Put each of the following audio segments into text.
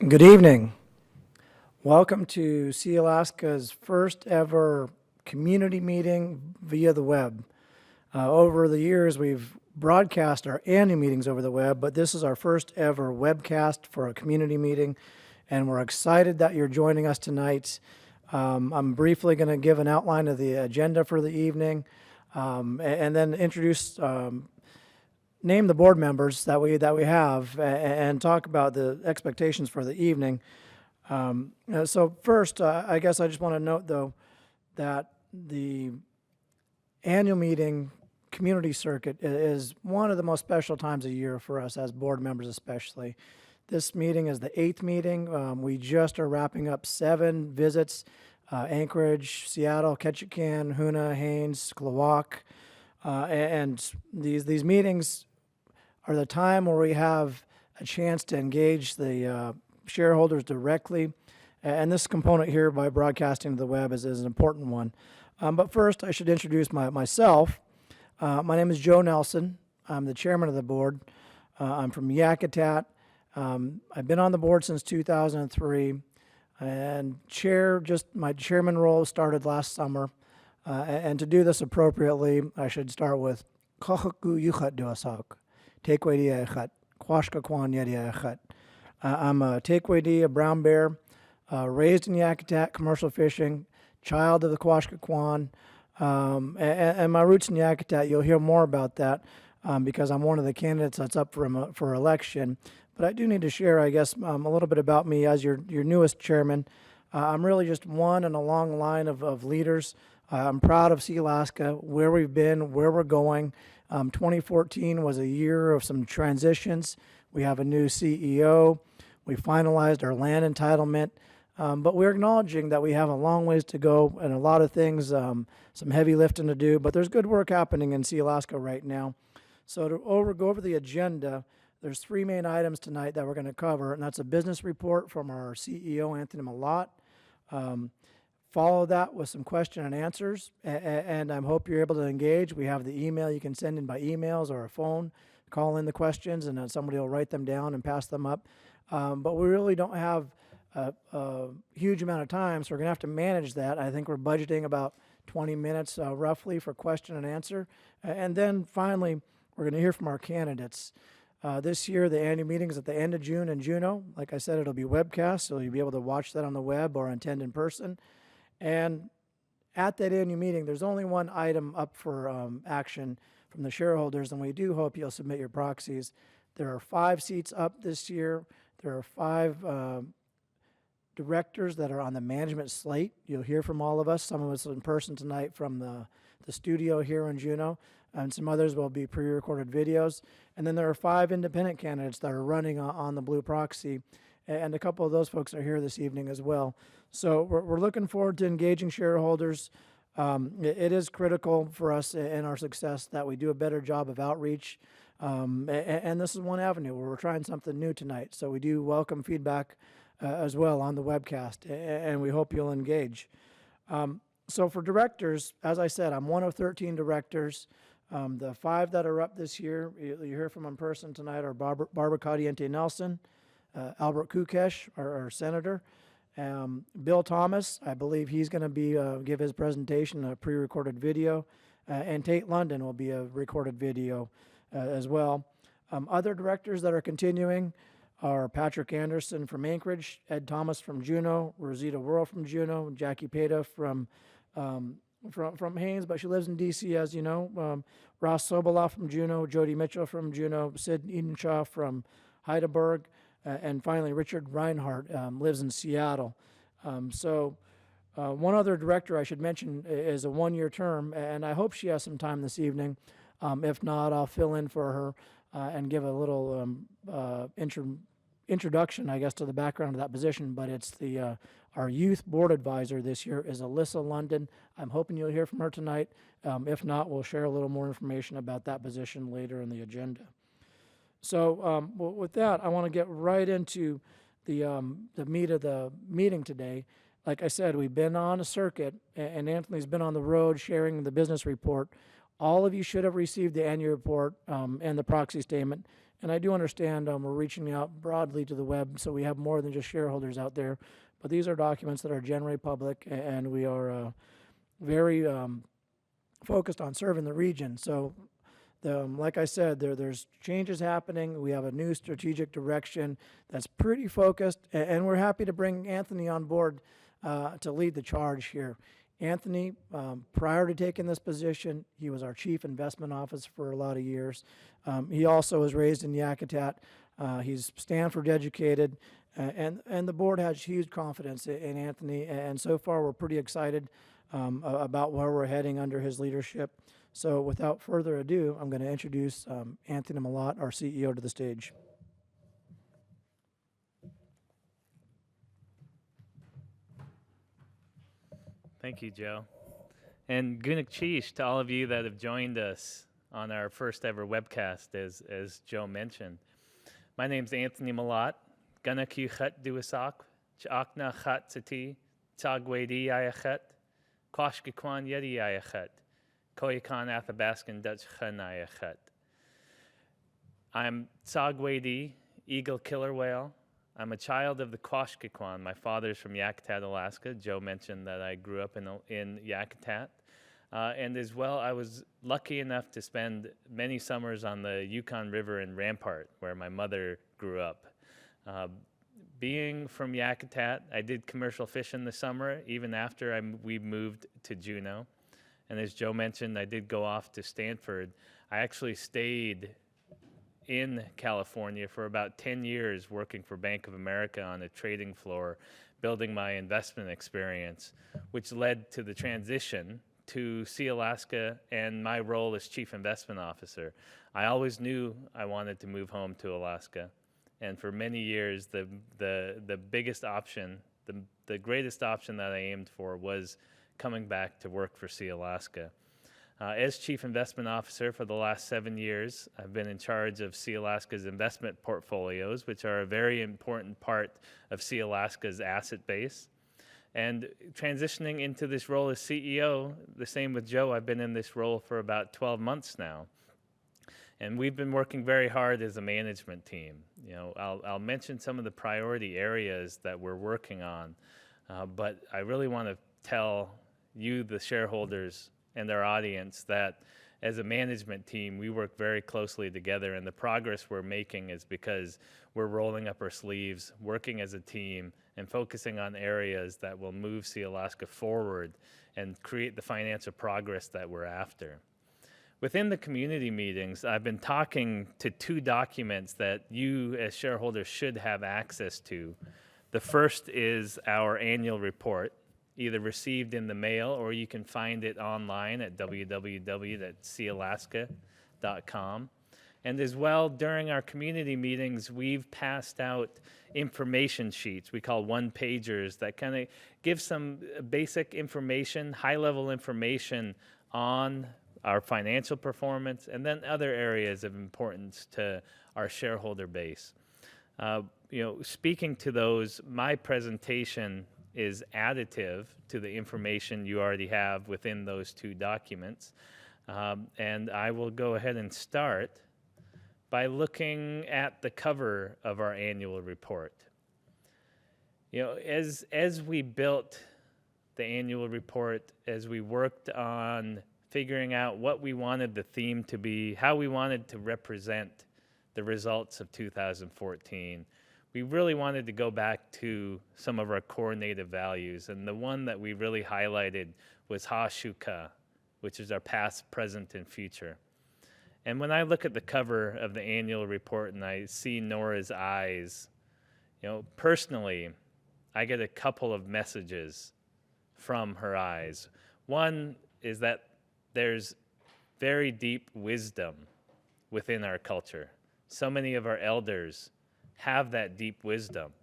Good evening. Welcome to Sealaska's first ever community meeting via the web. Over the years, we've broadcast our annual meetings over the web, but this is our first ever webcast for a community meeting, and we're excited that you're joining us tonight. I'm briefly going to give an outline of the agenda for the evening, and then introduce name the board members that we have and talk about the expectations for the evening. So first, I guess I just want to note though that the annual meeting community circuit is one of the most special times of year for us as board members especially. This meeting is the 8th meeting. We just are wrapping up 7 visits, Anchorage, Seattle, Ketchikan, Hoonah, Haines, Klawock, and these meetings are the time where we have a chance to engage the shareholders directly. And this component here by broadcasting to the web is an important one. But first, I should introduce myself. My name is Joe Nelson. I'm the chairman of the board. I'm from Yakutat. I've been on the board since 2003. And my chairman role started last summer. And to do this appropriately, I should start with Kahaku Yuchat Duasak. Tekwedi Echat, Kwashka Kwan Yedi Echat. I'm a Tekwedi, a brown bear, raised in Yakutat, commercial fishing, child of the Kwashka Kwan, and my roots in Yakutat. You'll hear more about that because I'm one of the candidates that's up for election. But I do need to share, I guess, a little bit about me as your newest chairman. I'm really just one in a long line of leaders. I'm proud of Sealaska, where we've been, where we're going. 2014 was a year of some transitions. We have a new CEO. We finalized our land entitlement. But we're acknowledging that we have a long ways to go and a lot of things, some heavy lifting to do. But there's good work happening in Sealaska right now. So to go over the agenda, there's 3 main items tonight that we're going to cover, and that's a business report from our CEO, Anthony Malott. Follow that with some question and answers, and I hope you're able to engage. We have the email you can send in by emails or a phone, call in the questions, and then somebody will write them down and pass them up. But we really don't have a huge amount of time, so we're going to have to manage that. I think we're budgeting about 20 minutes roughly for question and answer. And then finally, we're going to hear from our candidates. This year, the annual meeting is at the end of June in Juneau. Like I said, it'll be webcast, so you'll be able to watch that on the web or attend in person. And at that annual meeting, there's only one item up for action from the shareholders, and we do hope you'll submit your proxies. There are 5 seats up this year. There are 5 directors that are on the management slate. You'll hear from all of us, some of us in person tonight from the studio here in Juneau, and some others will be pre-recorded videos. And then there are 5 independent candidates that are running on the Blue Proxy, and a couple of those folks are here this evening as well. So we're looking forward to engaging shareholders. It is critical for us in our success that we do a better job of outreach. And this is one avenue where we're trying something new tonight. So we do welcome feedback as well on the webcast, and we hope you'll engage. So for directors, as I said, I'm one of 13 directors. The 5 that are up this year, you hear from in person tonight, are Barbara Cadiente Nelson, Albert Kukesh, our senator, Bill Thomas. I believe he's going to give his presentation a pre-recorded video, and Tate London will be a recorded video as well. Other directors that are continuing are Patrick Anderson from Anchorage, Ed Thomas from Juneau, Rosita Worrell from Juneau, Jackie Peta from Haines, but she lives in D.C., as you know, Ross Sobola from Juneau, Jody Mitchell from Juneau, Sid Edenshaw from Heidelberg, and finally Richard Reinhardt lives in Seattle. So one other director I should mention is a 1-year term, and I hope she has some time this evening. If not, I'll fill in for her and give a little introduction, I guess, to the background of that position. But it's our youth board advisor this year is Alyssa London. I'm hoping you'll hear from her tonight. If not, we'll share a little more information about that position later in the agenda. So with that, I want to get right into the meat of the meeting today. Like I said, we've been on a circuit, and Anthony's been on the road sharing the business report. All of you should have received the annual report and the proxy statement. And I do understand we're reaching out broadly to the web, so we have more than just shareholders out there. But these are documents that are generally public, and we are very focused on serving the region. So, like I said, there's changes happening. We have a new strategic direction that's pretty focused, and we're happy to bring Anthony on board to lead the charge here. Anthony, prior to taking this position, he was our chief investment officer for a lot of years. He also was raised in Yakutat. He's Stanford educated, and the board has huge confidence in Anthony. And so far, we're pretty excited about where we're heading under his leadership. So, without further ado, I'm going to introduce Anthony Malott, our CEO, to the stage. Thank you, Joe. And Gunak Chish to all of you that have joined us on our first ever webcast, as Joe mentioned. My name's Anthony Malott. Gunak Chat Duasak, Chakna Chat Sati, Tagwedi Ayachet, Koshkikwan Yedi Ayachet, Koyakan Athabaskan Dutch Chan Ayachet. I'm Tsagwedi, eagle killer whale. I'm a child of the Koshkikwan. My father's from Yakutat, Alaska. Joe mentioned that I grew up in Yakutat. And as well, I was lucky enough to spend many summers on the Yukon River in Rampart, where my mother grew up. Being from Yakutat, I did commercial fish in the summer, even after we moved to Juneau. And as Joe mentioned, I did go off to Stanford. I actually stayed in California for about 10 years working for Bank of America on a trading floor, building my investment experience, which led to the transition to Sealaska and my role as Chief Investment Officer. I always knew I wanted to move home to Alaska. And for many years, the biggest option, the greatest option that I aimed for was coming back to work for Sealaska. As Chief Investment Officer for the last 7 years, I've been in charge of Sealaska's investment portfolios, which are a very important part of Sealaska's asset base. And transitioning into this role as CEO, the same with Joe, I've been in this role for about 12 months now. And we've been working very hard as a management team. You know, I'll mention some of the priority areas that we're working on, but I really want to tell you, the shareholders, and our audience that as a management team, we work very closely together, and the progress we're making is because we're rolling up our sleeves, working as a team, and focusing on areas that will move Sealaska forward and create the financial progress that we're after. Within the community meetings, I've been talking to 2 documents that you as shareholders should have access to. The first is our annual report, either received in the mail or you can find it online at www.sealaska.com. And as well, during our community meetings, we've passed out information sheets we call one-pagers that kind of give some basic information, high-level information on our financial performance and then other areas of importance to our shareholder base. Speaking to those, my presentation is additive to the information you already have within those 2 documents. And I will go ahead and start by looking at the cover of our annual report. You know, as we built the annual report, as we worked on figuring out what we wanted the theme to be, how we wanted to represent the results of 2014, we really wanted to go back to some of our core native values. And the one that we really highlighted was Ha-Shuka, which is our past, present, and future. And when I look at the cover of the annual report and I see Nora's eyes, personally, I get a couple of messages from her eyes. One is that there's very deep wisdom within our culture. So many of our elders have that deep wisdom,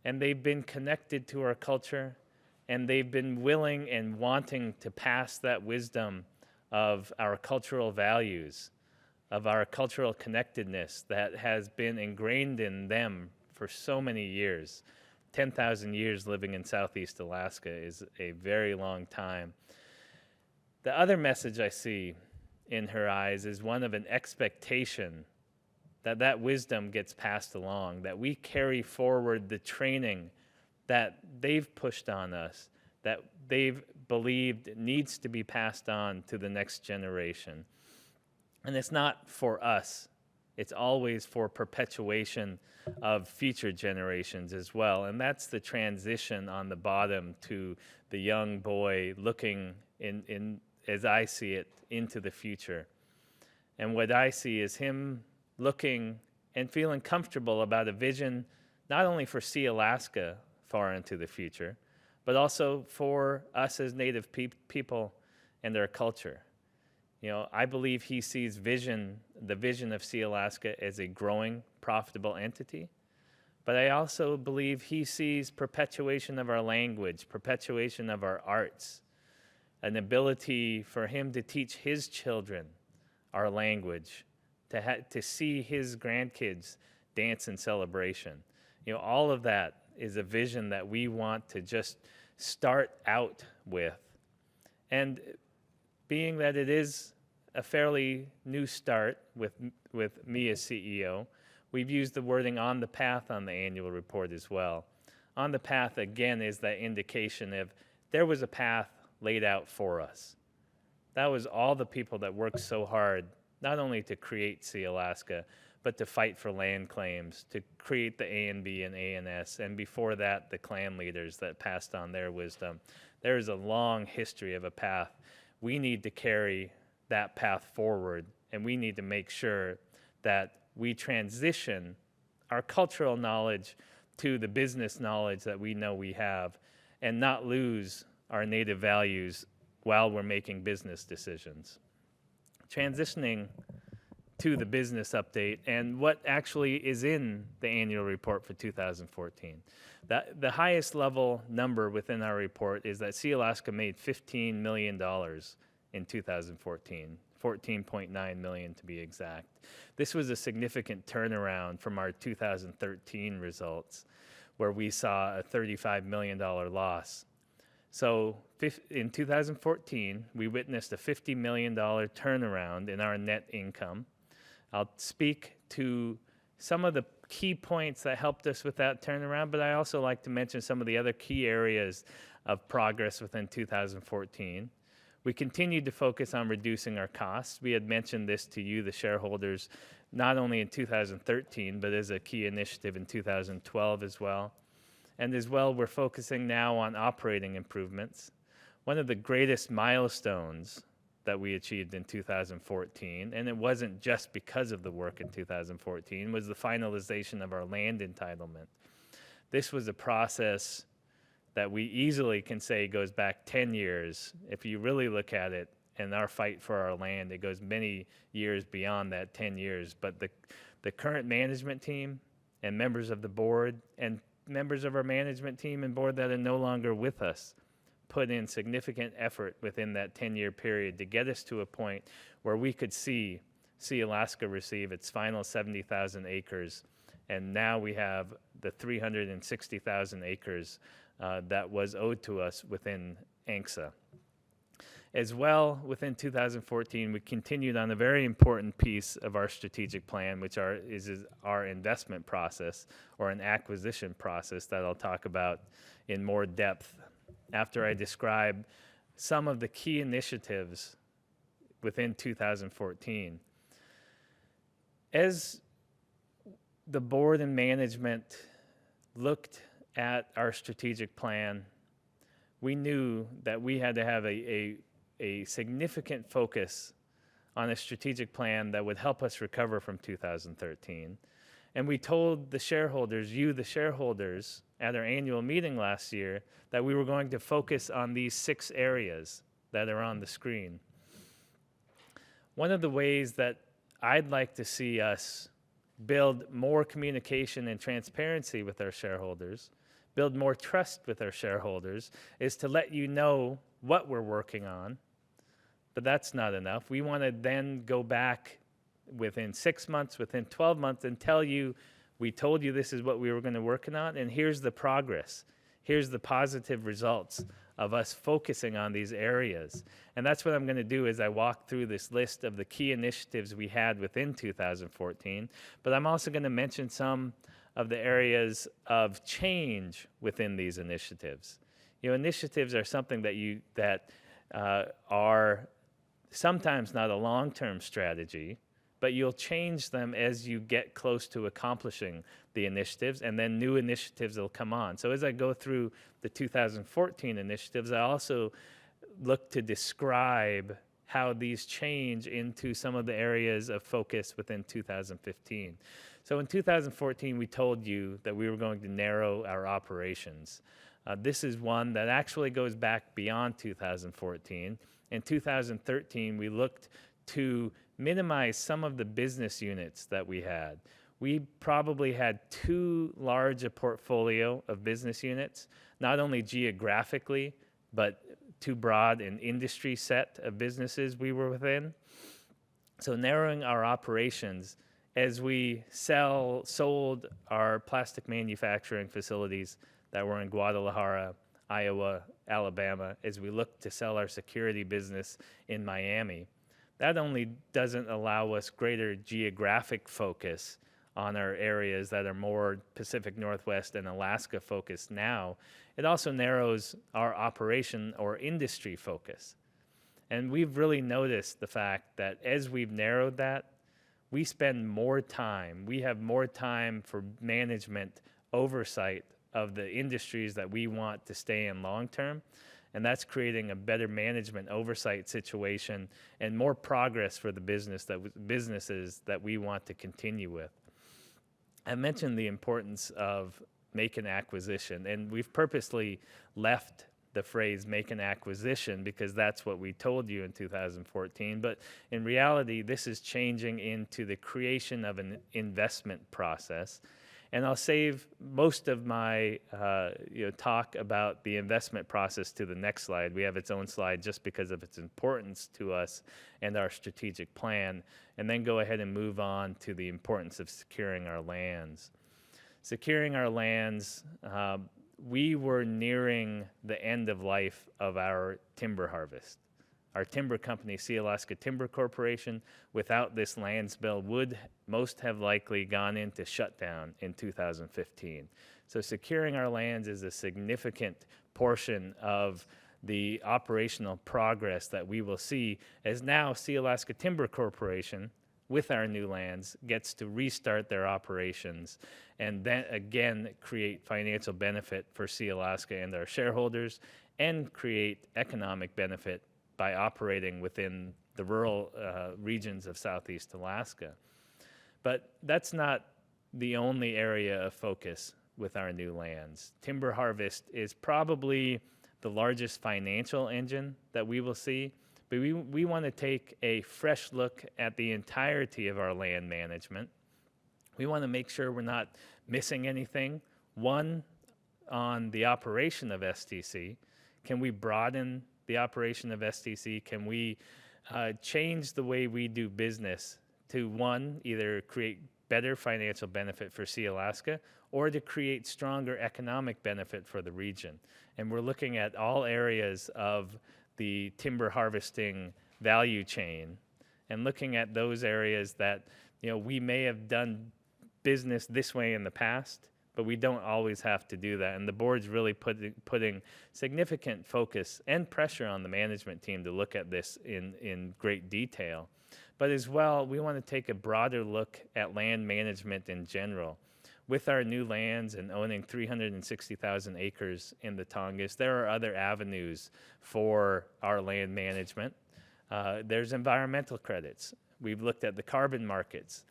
and they've been connected to our culture, and they've been willing and wanting to pass that wisdom of our cultural values, of our cultural connectedness that has been ingrained in them for so many years. 10,000 years living in Southeast Alaska is a very long time. The other message I see in her eyes is one of an expectation that wisdom gets passed along, that we carry forward the training that they've pushed on us, that they've believed needs to be passed on to the next generation. And it's not for us. It's always for perpetuation of future generations as well. And that's the transition on the bottom to the young boy looking in as I see it, into the future. And what I see is him looking and feeling comfortable about a vision not only for Sealaska far into the future, but also for us as Native people and our culture. You know, I believe he sees the vision of Sealaska as a growing, profitable entity. But I also believe he sees perpetuation of our language, perpetuation of our arts, an ability for him to teach his children our language, to see his grandkids dance in celebration. You know, all of that is a vision that we want to just start out with. And being that it is a fairly new start with me as CEO, we've used the wording "on the path" on the annual report as well. On the path, again, is that indication of there was a path laid out for us. That was all the people that worked so hard, not only to create Sealaska, but to fight for land claims, to create the A&B and A&S, and before that, the clan leaders that passed on their wisdom. There is a long history of a path. We need to carry that path forward, and we need to make sure that we transition our cultural knowledge to the business knowledge that we know we have, and not lose our native values while we're making business decisions. Transitioning to the business update and what actually is in the annual report for 2014. The highest level number within our report is that Sealaska made $15 million in 2014, $14.9 million to be exact. This was a significant turnaround from our 2013 results, where we saw a $35 million loss. So in 2014, we witnessed a $50 million turnaround in our net income. I'll speak to some of the key points that helped us with that turnaround, but I also like to mention some of the other key areas of progress within 2014. We continued to focus on reducing our costs. We had mentioned this to you, the shareholders, not only in 2013, but as a key initiative in 2012 as well. And as well, we're focusing now on operating improvements. One of the greatest milestones that we achieved in 2014, and it wasn't just because of the work in 2014, was the finalization of our land entitlement. This was a process that we easily can say goes back 10 years. If you really look at it, and our fight for our land, it goes many years beyond that 10 years. But the current management team and members of the board and members of our management team and board that are no longer with us put in significant effort within that 10-year period to get us to a point where we could see Sealaska receive its final 70,000 acres, and now we have the 360,000 acres that was owed to us within ANCSA. As well, within 2014, we continued on a very important piece of our strategic plan, which is our investment process, or an acquisition process that I'll talk about in more depth after I describe some of the key initiatives within 2014. As the board and management looked at our strategic plan, we knew that we had to have a significant focus on a strategic plan that would help us recover from 2013. And we told the shareholders, you the shareholders, at our annual meeting last year, that we were going to focus on these 6 areas that are on the screen. One of the ways that I'd like to see us build more communication and transparency with our shareholders, build more trust with our shareholders, is to let you know what we're working on. But that's not enough. We want to then go back within 6 months, within 12 months, and tell you, we told you this is what we were going to work on, and here's the progress. Here's the positive results of us focusing on these areas. And that's what I'm going to do as I walk through this list of the key initiatives we had within 2014. But I'm also going to mention some of the areas of change within these initiatives. Initiatives are something that are sometimes not a long-term strategy, but you'll change them as you get close to accomplishing the initiatives, and then new initiatives will come on. So as I go through the 2014 initiatives, I also look to describe how these change into some of the areas of focus within 2015. So in 2014, we told you that we were going to narrow our operations. This is one that actually goes back beyond 2014. In 2013, we looked to minimize some of the business units that we had. We probably had too large a portfolio of business units, not only geographically, but too broad an industry set of businesses we were within. So narrowing our operations as we sold our plastic manufacturing facilities that were in Guadalajara, Iowa, Alabama, as we look to sell our security business in Miami. That only doesn't allow us greater geographic focus on our areas that are more Pacific Northwest and Alaska focused now. It also narrows our operation or industry focus. And we've really noticed the fact that as we've narrowed that, we spend more time. We have more time for management oversight of the industries that we want to stay in long term. And that's creating a better management oversight situation and more progress for the businesses that we want to continue with. I mentioned the importance of make an acquisition, and we've purposely left the phrase make an acquisition because that's what we told you in 2014. But in reality, this is changing into the creation of an investment process. And I'll save most of my talk about the investment process to the next slide. We have its own slide just because of its importance to us and our strategic plan, and then go ahead and move on to the importance of securing our lands. Securing our lands, we were nearing the end of life of our timber harvest. Our timber company, Sealaska Timber Corporation, without this land spill, would most have likely gone into shutdown in 2015. So securing our lands is a significant portion of the operational progress that we will see as now Sealaska Timber Corporation, with our new lands, gets to restart their operations and then again create financial benefit for Sealaska and our shareholders and create economic benefit by operating within the rural regions of Southeast Alaska. But that's not the only area of focus with our new lands. Timber harvest is probably the largest financial engine that we will see, but we want to take a fresh look at the entirety of our land management. We want to make sure we're not missing anything. One, on the operation of STC, can we broaden the operation of STC? Can we change the way we do business to, one, either create better financial benefit for Sealaska or to create stronger economic benefit for the region? And we're looking at all areas of the timber harvesting value chain and looking at those areas that we may have done business this way in the past, but we don't always have to do that. And the board's really putting significant focus and pressure on the management team to look at this in great detail. But as well, we want to take a broader look at land management in general. With our new lands and owning 360,000 acres in the Tongass, there are other avenues for our land management. There's environmental credits. We've looked at the carbon markets.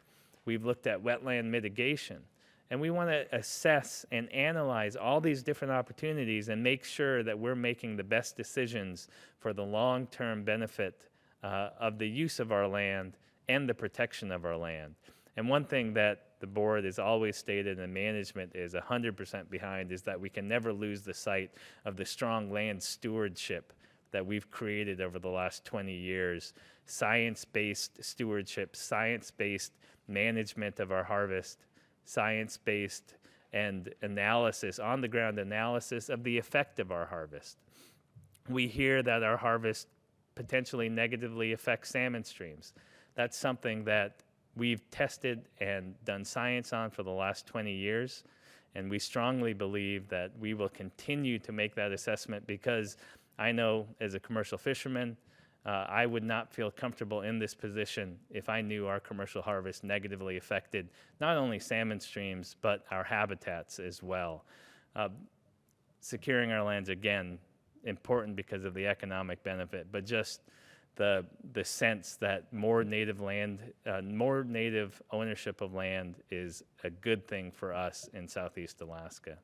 We've looked at wetland mitigation. And we want to assess and analyze all these different opportunities and make sure that we're making the best decisions for the long-term benefit of the use of our land and the protection of our land. And one thing that the board has always stated and management is 100% behind is that we can never lose the sight of the strong land stewardship that we've created over the last 20 years. Science-based stewardship, science-based management of our harvest, science-based and analysis, on-the-ground analysis of the effect of our harvest. We hear that our harvest potentially negatively affects salmon streams. That's something that we've tested and done science on for the last 20 years, and we strongly believe that we will continue to make that assessment, because I know as a commercial fisherman, I would not feel comfortable in this position if I knew our commercial harvest negatively affected not only salmon streams, but our habitats as well. Securing our lands, again, important because of the economic benefit, but just the sense that more native land, more native ownership of land is a good thing for us in Southeast Alaska.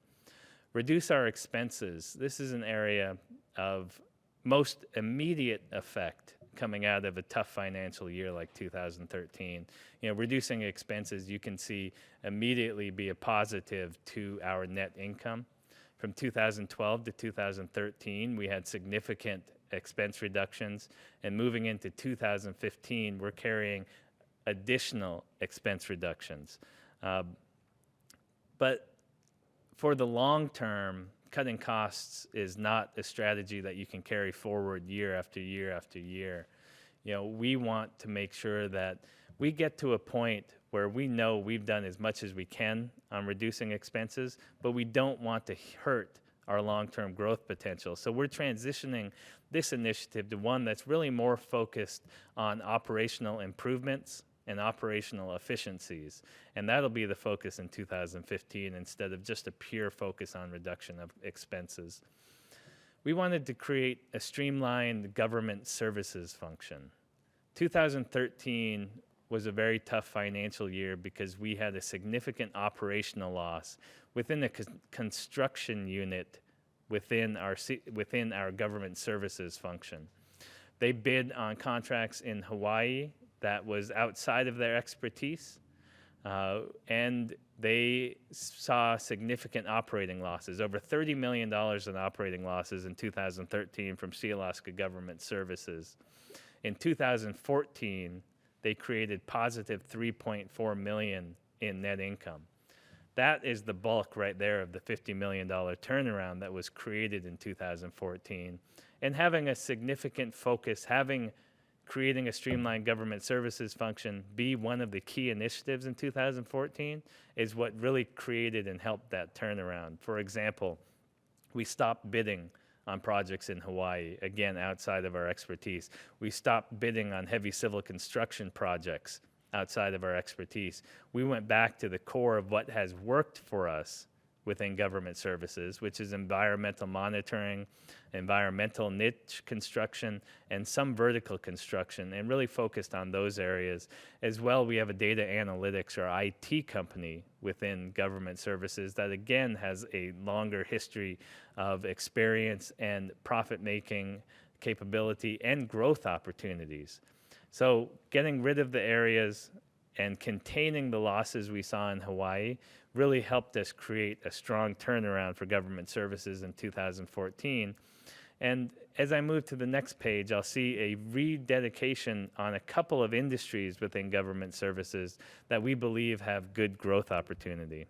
Reduce our expenses. This is an area of most immediate effect coming out of a tough financial year like 2013. Reducing expenses, you can see immediately be a positive to our net income. From 2012 to 2013, we had significant expense reductions, and moving into 2015, we're carrying additional expense reductions. But for the long term, cutting costs is not a strategy that you can carry forward year after year after year. We want to make sure that we get to a point where we know we've done as much as we can on reducing expenses, but we don't want to hurt our long-term growth potential. So we're transitioning this initiative to one that's really more focused on operational improvements and operational efficiencies. And that'll be the focus in 2015 instead of just a pure focus on reduction of expenses. We wanted to create a streamlined government services function. 2013 was a very tough financial year because we had a significant operational loss within a construction unit within our government services function. They bid on contracts in Hawaii that was outside of their expertise, and they saw significant operating losses, over $30 million in operating losses in 2013 from Sealaska Government Services. In 2014, they created positive $3.4 million in net income. That is the bulk right there of the $50 million turnaround that was created in 2014. And having a significant focus, creating a streamlined government services function be one of the key initiatives in 2014 is what really created and helped that turnaround. For example, we stopped bidding on projects in Hawaii, again, outside of our expertise. We stopped bidding on heavy civil construction projects outside of our expertise. We went back to the core of what has worked for us within government services, which is environmental monitoring, environmental niche construction, and some vertical construction, and really focused on those areas. As well, we have a data analytics or IT company within government services that again has a longer history of experience and profit-making capability and growth opportunities. So getting rid of the areas and containing the losses we saw in Hawaii really helped us create a strong turnaround for government services in 2014. And as I move to the next page, I'll see a rededication on a couple of industries within government services that we believe have good growth opportunity.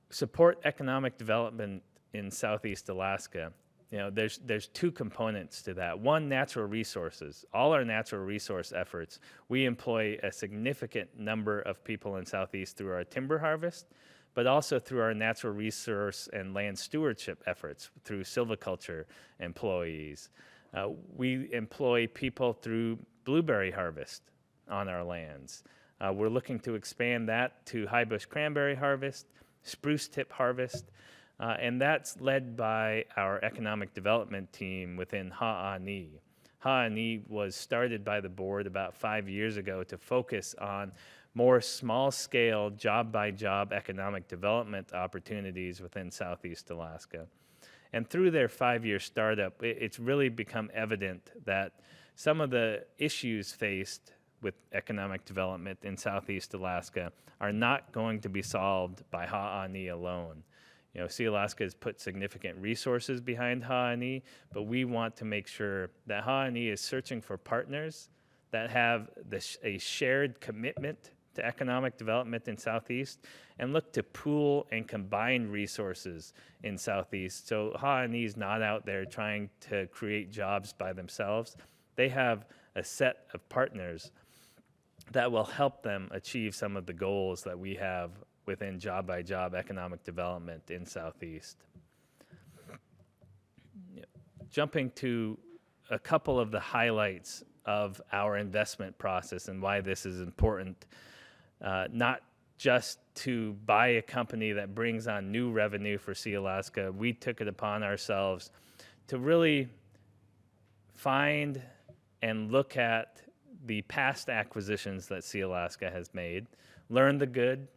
Support economic development in Southeast Alaska. There's two components to that. One, natural resources. All our natural resource efforts, we employ a significant number of people in Southeast through our timber harvest, but also through our natural resource and land stewardship efforts through silviculture employees. We employ people through blueberry harvest on our lands. We're looking to expand that to high bush cranberry harvest, spruce tip harvest, and that's led by our economic development team within Ha'ani. Ha'ani was started by the board about 5 years ago to focus on more small-scale, job-by-job economic development opportunities within Southeast Alaska. And through their 5-year startup, it's really become evident that some of the issues faced with economic development in Southeast Alaska are not going to be solved by Ha'ani alone. Sealaska has put significant resources behind Ha'ani, but we want to make sure that Ha'ani is searching for partners that have a shared commitment to to economic development in Southeast and look to pool and combine resources in Southeast. So Ha'ani's not out there trying to create jobs by themselves. They have a set of partners that will help them achieve some of the goals that we have within job-by-job economic development in Southeast. Jumping to a couple of the highlights of our investment process and why this is important, not just to buy a company that brings on new revenue for Sealaska. We took it upon ourselves to really find and look at the past acquisitions that Sealaska has made, learn the good,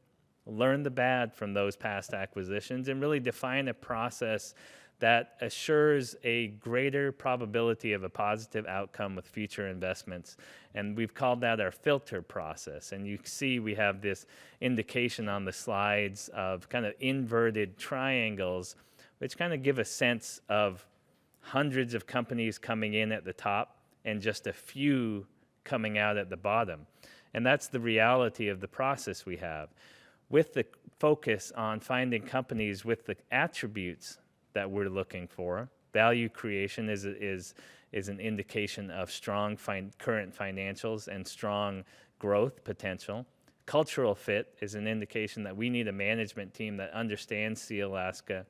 learn the bad from those past acquisitions, and really define a process that assures a greater probability of a positive outcome with future investments. And we've called that our filter process. And you see we have this indication on the slides of kind of inverted triangles, which kind of give a sense of hundreds of companies coming in at the top and just a few coming out at the bottom. And that's the reality of the process we have. With the focus on finding companies with the attributes that we're looking for, value creation is an indication of strong current financials and strong growth potential. Cultural fit is an indication that we need a management team that understands Sealaska,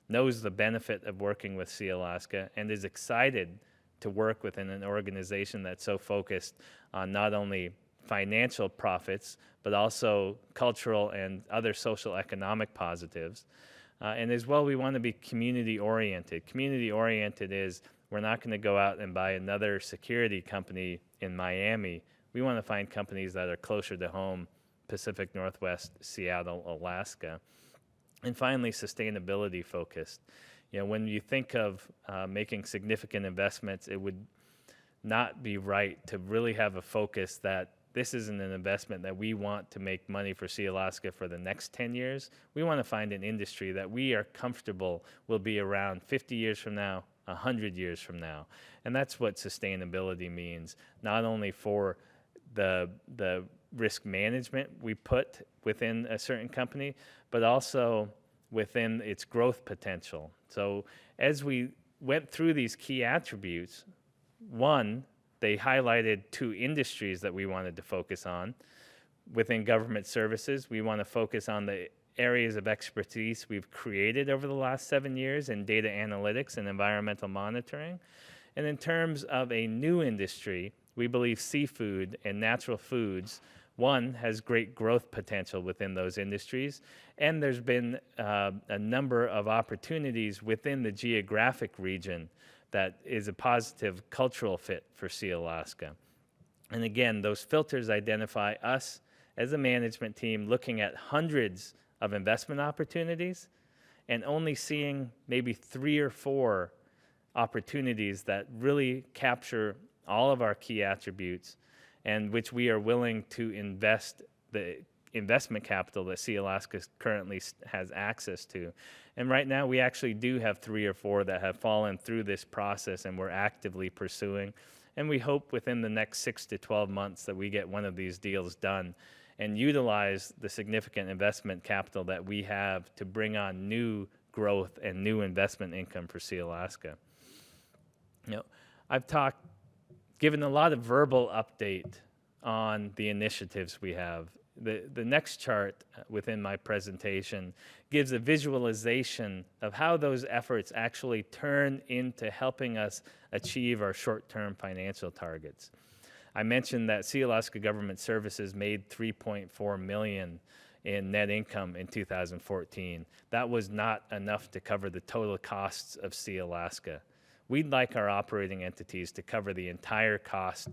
knows the benefit of working with Sealaska, and is excited to work within an organization that's so focused on not only financial profits, but also cultural and other social economic positives. And as well, we want to be community-oriented. Community-oriented is we're not going to go out and buy another security company in Miami. We want to find companies that are closer to home, Pacific Northwest, Seattle, Alaska. And finally, sustainability-focused. You know, when you think of making significant investments, it would not be right to really have a focus that this isn't an investment that we want to make money for Sealaska for the next 10 years. We want to find an industry that we are comfortable will be around 50 years from now, 100 years from now. And that's what sustainability means, not only for the risk management we put within a certain company, but also within its growth potential. So as we went through these key attributes, one, they highlighted two industries that we wanted to focus on. Within government services, we want to focus on the areas of expertise we've created over the last 7 years in data analytics and environmental monitoring. And in terms of a new industry, we believe seafood and natural foods, one, has great growth potential within those industries, and there's been a number of opportunities within the geographic region that is a positive cultural fit for Sealaska. And again, those filters identify us as a management team looking at hundreds of investment opportunities and only seeing maybe 3 or 4 opportunities that really capture all of our key attributes and which we are willing to invest the investment capital that Sealaska currently has access to. And right now, we actually do have 3 or 4 that have fallen through this process and we're actively pursuing. And we hope within the next 6 to 12 months that we get one of these deals done and utilize the significant investment capital that we have to bring on new growth and new investment income for Sealaska. You know, I've given a lot of verbal update on the initiatives we have. The next chart within my presentation gives a visualization of how those efforts actually turn into helping us achieve our short-term financial targets. I mentioned that Sealaska Government Services made $3.4 million in net income in 2014. That was not enough to cover the total costs of Sealaska. We'd like our operating entities to cover the entire cost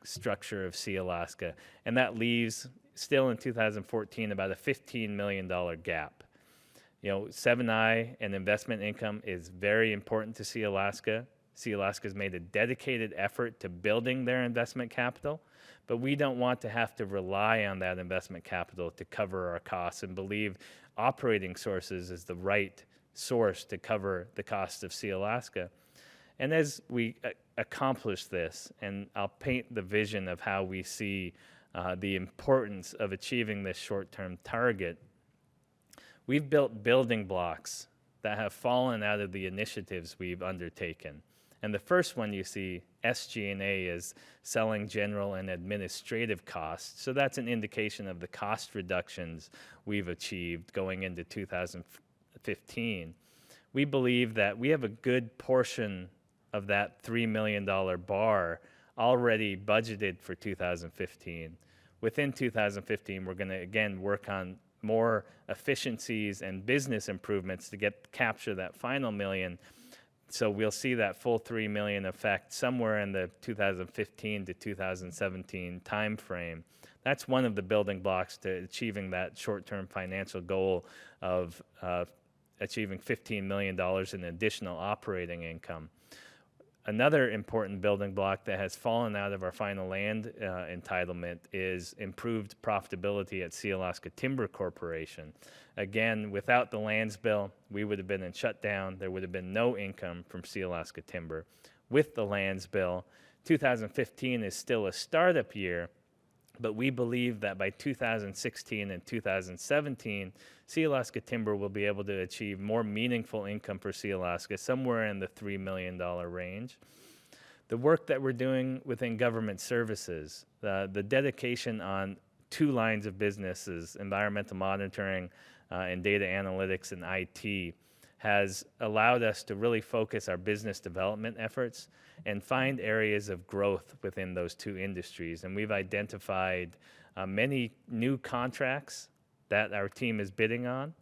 structure of Sealaska, and that leaves still in 2014 about a $15 million gap. You know, 7I and investment income is very important to Sealaska. Sealaska's made a dedicated effort to building their investment capital, but we don't want to have to rely on that investment capital to cover our costs and believe operating sources is the right source to cover the cost of Sealaska. And as we accomplish this, and I'll paint the vision of how we see the importance of achieving this short-term target, we've built building blocks that have fallen out of the initiatives we've undertaken. And the first one you see, SG&A, is selling general and administrative costs. So that's an indication of the cost reductions we've achieved going into 2015. We believe that we have a good portion of that $3 million bar already budgeted for 2015. Within 2015, we're going to again work on more efficiencies and business improvements to capture that final $1 million. So we'll see that full $3 million effect somewhere in the 2015 to 2017 timeframe. That's one of the building blocks to achieving that short-term financial goal of achieving $15 million in additional operating income. Another important building block that has fallen out of our final land entitlement is improved profitability at Sealaska Timber Corporation. Again, without the lands bill, we would have been in shutdown. There would have been no income from Sealaska Timber. With the lands bill, 2015 is still a startup year, but we believe that by 2016 and 2017, Sealaska Timber will be able to achieve more meaningful income for Sealaska, somewhere in the $3 million range. The work that we're doing within government services, the dedication on 2 lines of businesses, environmental monitoring and data analytics and IT, has allowed us to really focus our business development efforts and find areas of growth within those 2 industries. And we've identified many new contracts that our team is bidding on.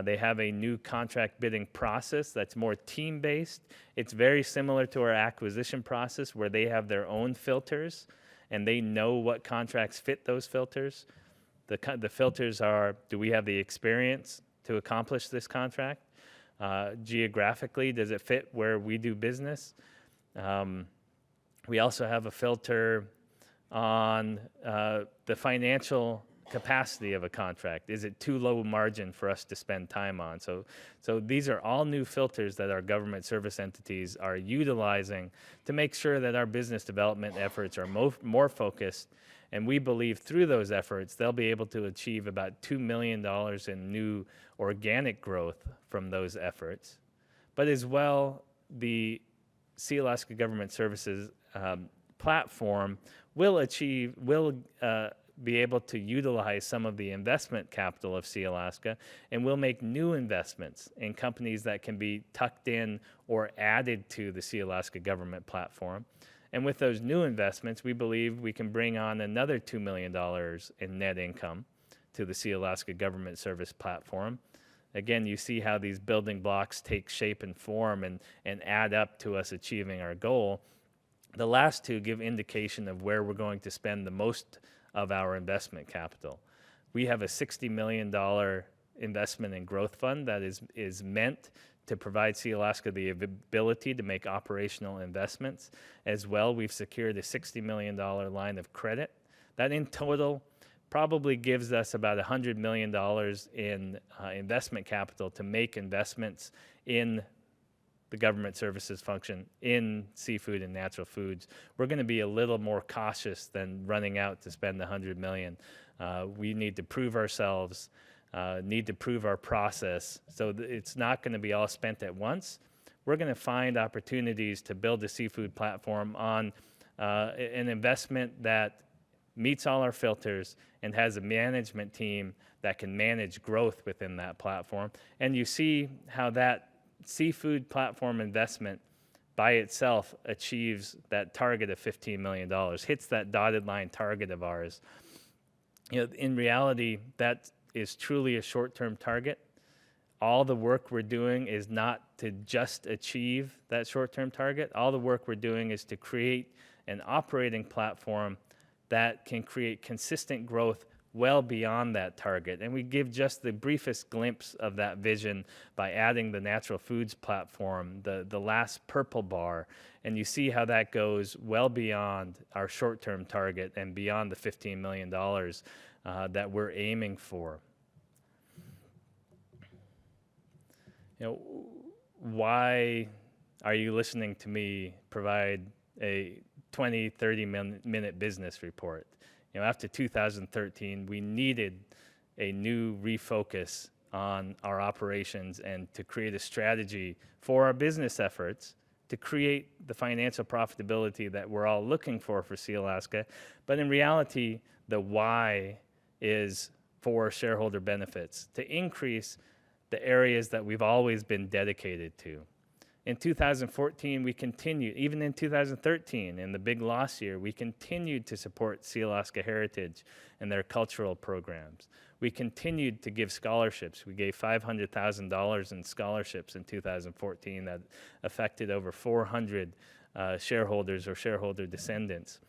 They have a new contract bidding process that's more team-based. It's very similar to our acquisition process, where they have their own filters and they know what contracts fit those filters. The filters are, do we have the experience to accomplish this contract? Geographically, does it fit where we do business? We also have a filter on the financial capacity of a contract. Is it too low margin for us to spend time on? So these are all new filters that our government service entities are utilizing to make sure that our business development efforts are more focused. And we believe through those efforts, they'll be able to achieve about $2 million in new organic growth from those efforts. But as well, the Sealaska Government Services platform will be able to utilize some of the investment capital of Sealaska, and we'll make new investments in companies that can be tucked in or added to the Sealaska government platform. And with those new investments, we believe we can bring on another $2 million in net income to the Sealaska Government Service platform. Again, you see how these building blocks take shape and form and add up to us achieving our goal. The last 2 give indication of where we're going to spend the most of our investment capital. We have a $60 million investment in growth fund that is meant to provide Sealaska the ability to make operational investments. As well, we've secured a $60 million line of credit. That in total probably gives us about $100 million in investment capital to make investments in the government services function in seafood and natural foods. We're going to be a little more cautious than running out to spend the $100 million. We need to prove ourselves, need to prove our process. So it's not going to be all spent at once. We're going to find opportunities to build a seafood platform on an investment that meets all our filters and has a management team that can manage growth within that platform. And you see how that seafood platform investment by itself achieves that target of $15 million, hits that dotted line target of ours. In reality, that is truly a short-term target. All the work we're doing is not to just achieve that short-term target. All the work we're doing is to create an operating platform that can create consistent growth well beyond that target. And we give just the briefest glimpse of that vision by adding the natural foods platform, the last purple bar. And you see how that goes well beyond our short-term target and beyond the $15 million that we're aiming for. Why are you listening to me provide a 20, 30-minute business report? After 2013, we needed a new refocus on our operations and to create a strategy for our business efforts to create the financial profitability that we're all looking for Sealaska. But in reality, the why is for shareholder benefits, to increase the areas that we've always been dedicated to. In 2014, we continued, even in 2013, in the big loss year, we continued to support Sealaska Heritage and their cultural programs. We continued to give scholarships. We gave $500,000 in scholarships in 2014 that affected over 400 shareholders or shareholder descendants.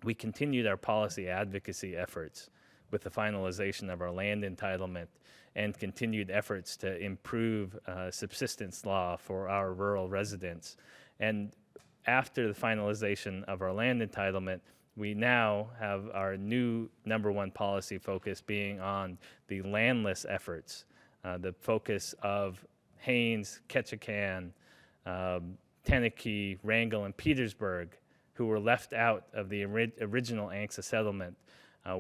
We continued our policy advocacy efforts with the finalization of our land entitlement and continued efforts to improve subsistence law for our rural residents. And after the finalization of our land entitlement, we now have our new #1 policy focus being on the landless efforts, the focus of Haines, Ketchikan, Teneke, Wrangell, and Petersburg, who were left out of the original ANCSA settlement.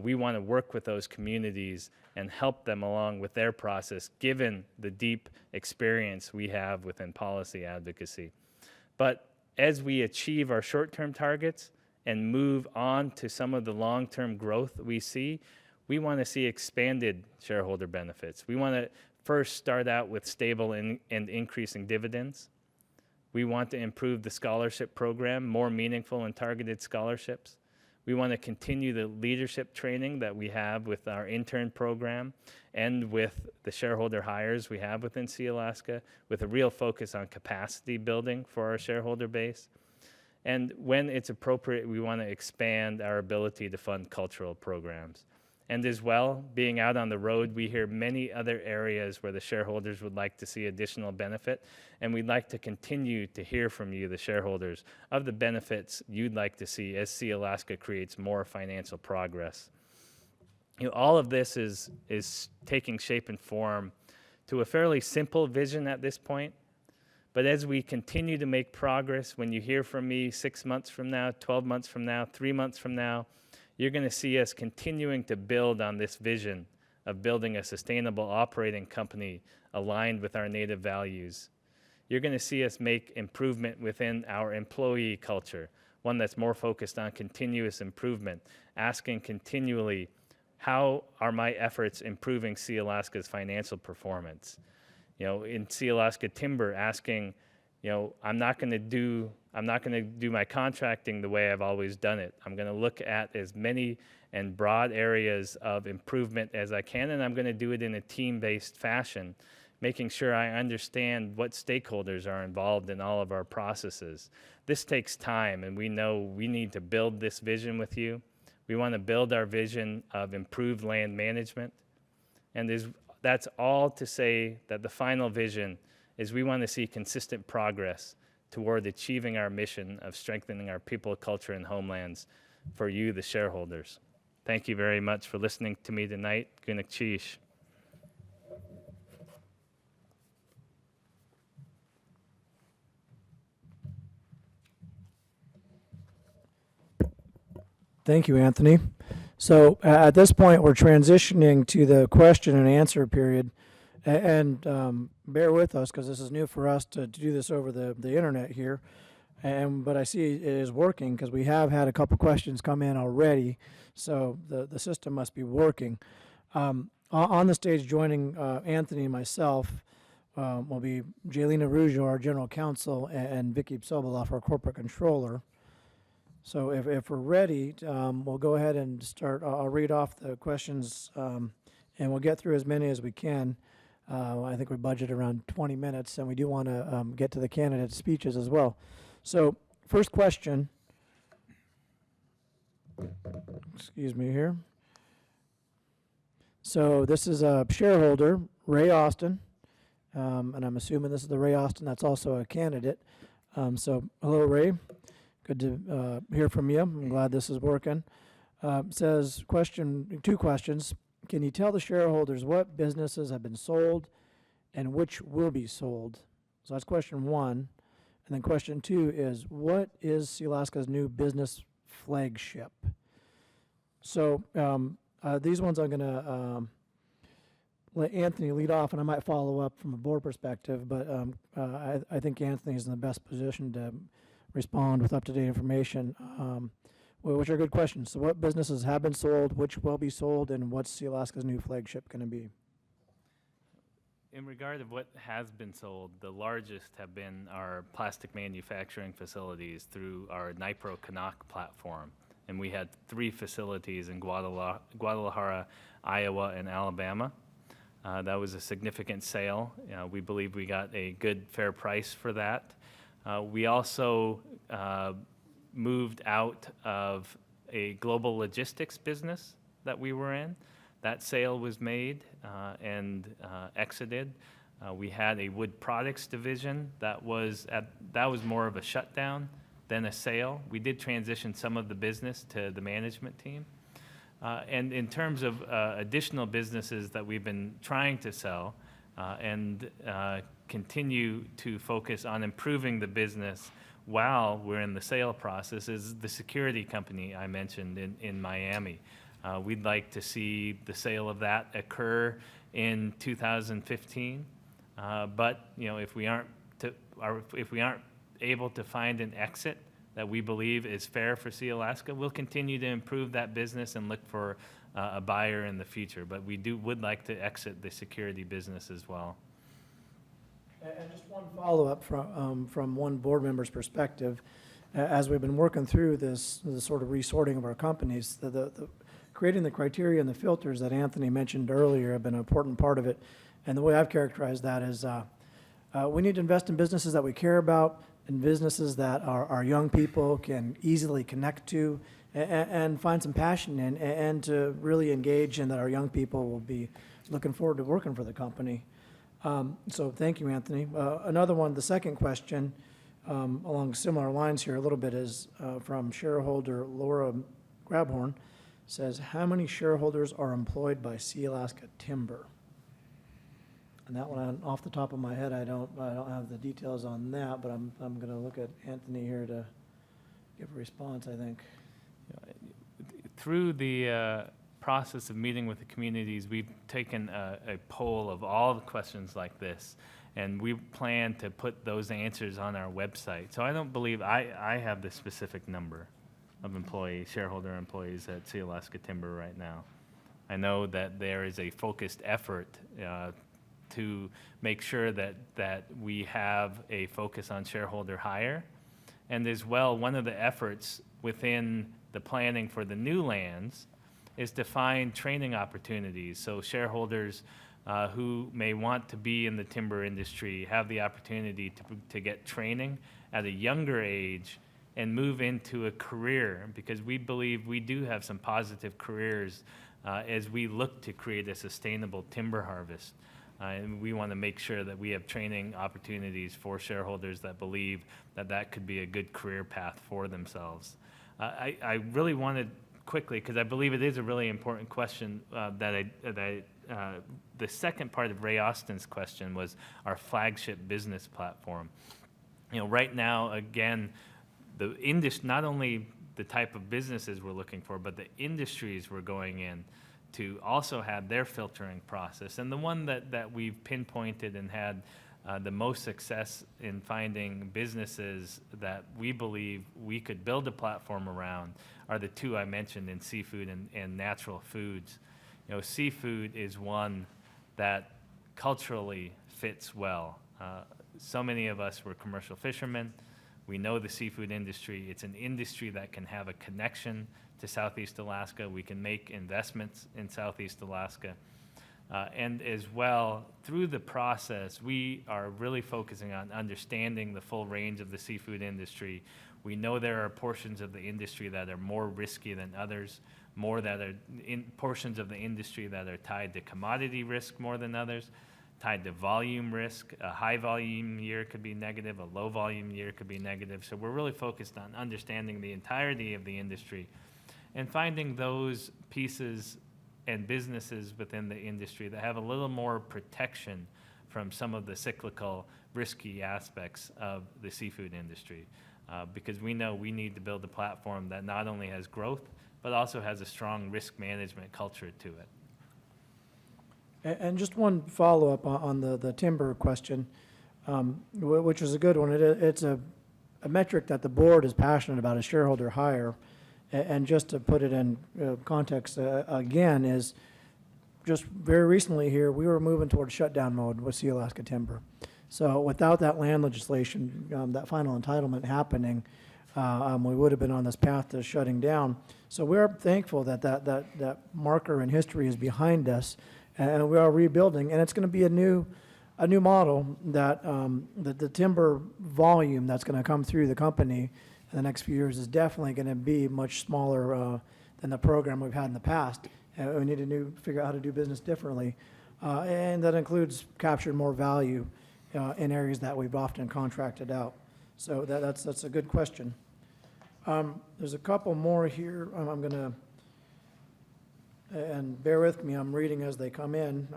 We want to work with those communities and help them along with their process, given the deep experience we have within policy advocacy. But as we achieve our short-term targets and move on to some of the long-term growth we see, we want to see expanded shareholder benefits. We want to first start out with stable and increasing dividends. We want to improve the scholarship program, more meaningful and targeted scholarships. We want to continue the leadership training that we have with our intern program and with the shareholder hires we have within Sealaska, with a real focus on capacity building for our shareholder base. And when it's appropriate, we want to expand our ability to fund cultural programs. And as well, being out on the road, we hear many other areas where the shareholders would like to see additional benefit, and we'd like to continue to hear from you, the shareholders, of the benefits you'd like to see as Sealaska creates more financial progress. All of this is taking shape and form to a fairly simple vision at this point, but as we continue to make progress, when you hear from me 6 months from now, 12 months from now, 3 months from now, you're going to see us continuing to build on this vision of building a sustainable operating company aligned with our native values. You're going to see us make improvement within our employee culture, one that's more focused on continuous improvement, asking continually, how are my efforts improving Sealaska's financial performance? In Sealaska Timber, asking, I'm not going to do my contracting the way I've always done it. I'm going to look at as many and broad areas of improvement as I can, and I'm going to do it in a team-based fashion, making sure I understand what stakeholders are involved in all of our processes. This takes time, and we know we need to build this vision with you. We want to build our vision of improved land management, and that's all to say that the final vision is we want to see consistent progress toward achieving our mission of strengthening our people, culture, and homelands for you, the shareholders. Thank you very much for listening to me tonight. Gunak Chish. Thank you, Anthony. So at this point, we're transitioning to the question and answer period. And bear with us because this is new for us to do this over the internet here. But I see it is working because we have had a couple questions come in already. So the system must be working. On the stage joining Anthony and myself will be Jaylina Rougeau, our general counsel, and Vicky Sobolov, our corporate controller. So if we're ready, we'll go ahead and start. I'll read off the questions and we'll get through as many as we can. I think we budget around 20 minutes, and we do want to get to the candidate speeches as well. So first question, excuse me here. So this is a shareholder, Ray Austin, and I'm assuming this is the Ray Austin that's also a candidate. So hello, Ray. Good to hear from you. I'm glad this is working. Says two questions. Can you tell the shareholders what businesses have been sold and which will be sold? So that's question one. And then question two is, what is Sealaska's new business flagship? So these ones I'm going to let Anthony lead off, and I might follow up from a board perspective, but I think Anthony is in the best position to respond with up-to-date information, which are good questions. So what businesses have been sold, which will be sold, and what's Sealaska's new flagship going to be? In regard of what has been sold, the largest have been our plastic manufacturing facilities through our Nipro Canuck platform. And we had 3 facilities in Guadalajara, Iowa, and Alabama. That was a significant sale. We believe we got a good, fair price for that. We also moved out of a global logistics business that we were in. That sale was made and exited. We had a wood products division that was more of a shutdown than a sale. We did transition some of the business to the management team. And in terms of additional businesses that we've been trying to sell and continue to focus on improving the business while we're in the sale process is the security company I mentioned in Miami. We'd like to see the sale of that occur in 2015. But if we aren't able to find an exit that we believe is fair for Sealaska, we'll continue to improve that business and look for a buyer in the future. But we would like to exit the security business as well. And just one follow-up from one board member's perspective. As we've been working through this sort of resorting of our companies, creating the criteria and the filters that Anthony mentioned earlier have been an important part of it. And the way I've characterized that is we need to invest in businesses that we care about, and businesses that our young people can easily connect to and find some passion in, and to really engage in, that our young people will be looking forward to working for the company. So thank you, Anthony. Another one, the second question, along similar lines here a little bit, is from shareholder Laura Grabhorn. Says, how many shareholders are employed by Sealaska Timber? And that one, off the top of my head, I don't have the details on that, but I'm going to look at Anthony here to give a response, I think. Through the process of meeting with the communities, we've taken a poll of all the questions like this, and we plan to put those answers on our website. So I don't believe I have the specific number of shareholder employees at Sealaska Timber right now. I know that there is a focused effort to make sure that we have a focus on shareholder hire. And as well, one of the efforts within the planning for the new lands is to find training opportunities. So shareholders who may want to be in the timber industry have the opportunity to get training at a younger age and move into a career, because we believe we do have some positive careers as we look to create a sustainable timber harvest. And we want to make sure that we have training opportunities for shareholders that believe that could be a good career path for themselves. I really wanted quickly, because I believe it is a really important question, the second part of Ray Austin's question was our flagship business platform. Right now, again, the industry, not only the type of businesses we're looking for, but the industries we're going in to also have their filtering process. And the one that we've pinpointed and had the most success in finding businesses that we believe we could build a platform around are the 2 I mentioned in seafood and natural foods. Seafood is one that culturally fits well. So many of us were commercial fishermen. We know the seafood industry. It's an industry that can have a connection to Southeast Alaska. We can make investments in Southeast Alaska. And as well, through the process, we are really focusing on understanding the full range of the seafood industry. We know there are portions of the industry that are more risky than others, portions of the industry that are tied to commodity risk more than others, tied to volume risk. A high volume year could be negative, a low volume year could be negative. So we're really focused on understanding the entirety of the industry and finding those pieces and businesses within the industry that have a little more protection from some of the cyclical, risky aspects of the seafood industry. Because we know we need to build a platform that not only has growth, but also has a strong risk management culture to it. And just one follow-up on the timber question, which is a good one. It's a metric that the board is passionate about, is shareholder hire. And just to put it in context again, is just very recently here, we were moving towards shutdown mode with Sealaska Timber. So without that land legislation, that final entitlement happening, we would have been on this path to shutting down. So we're thankful that that marker in history is behind us, and we are rebuilding. And it's going to be a new model that the timber volume that's going to come through the company in the next few years is definitely going to be much smaller than the program we've had in the past. We need to figure out how to do business differently, and that includes capturing more value in areas that we've often contracted out. So that's a good question. There's a couple more here. I'm going to, and bear with me, I'm reading as they come in.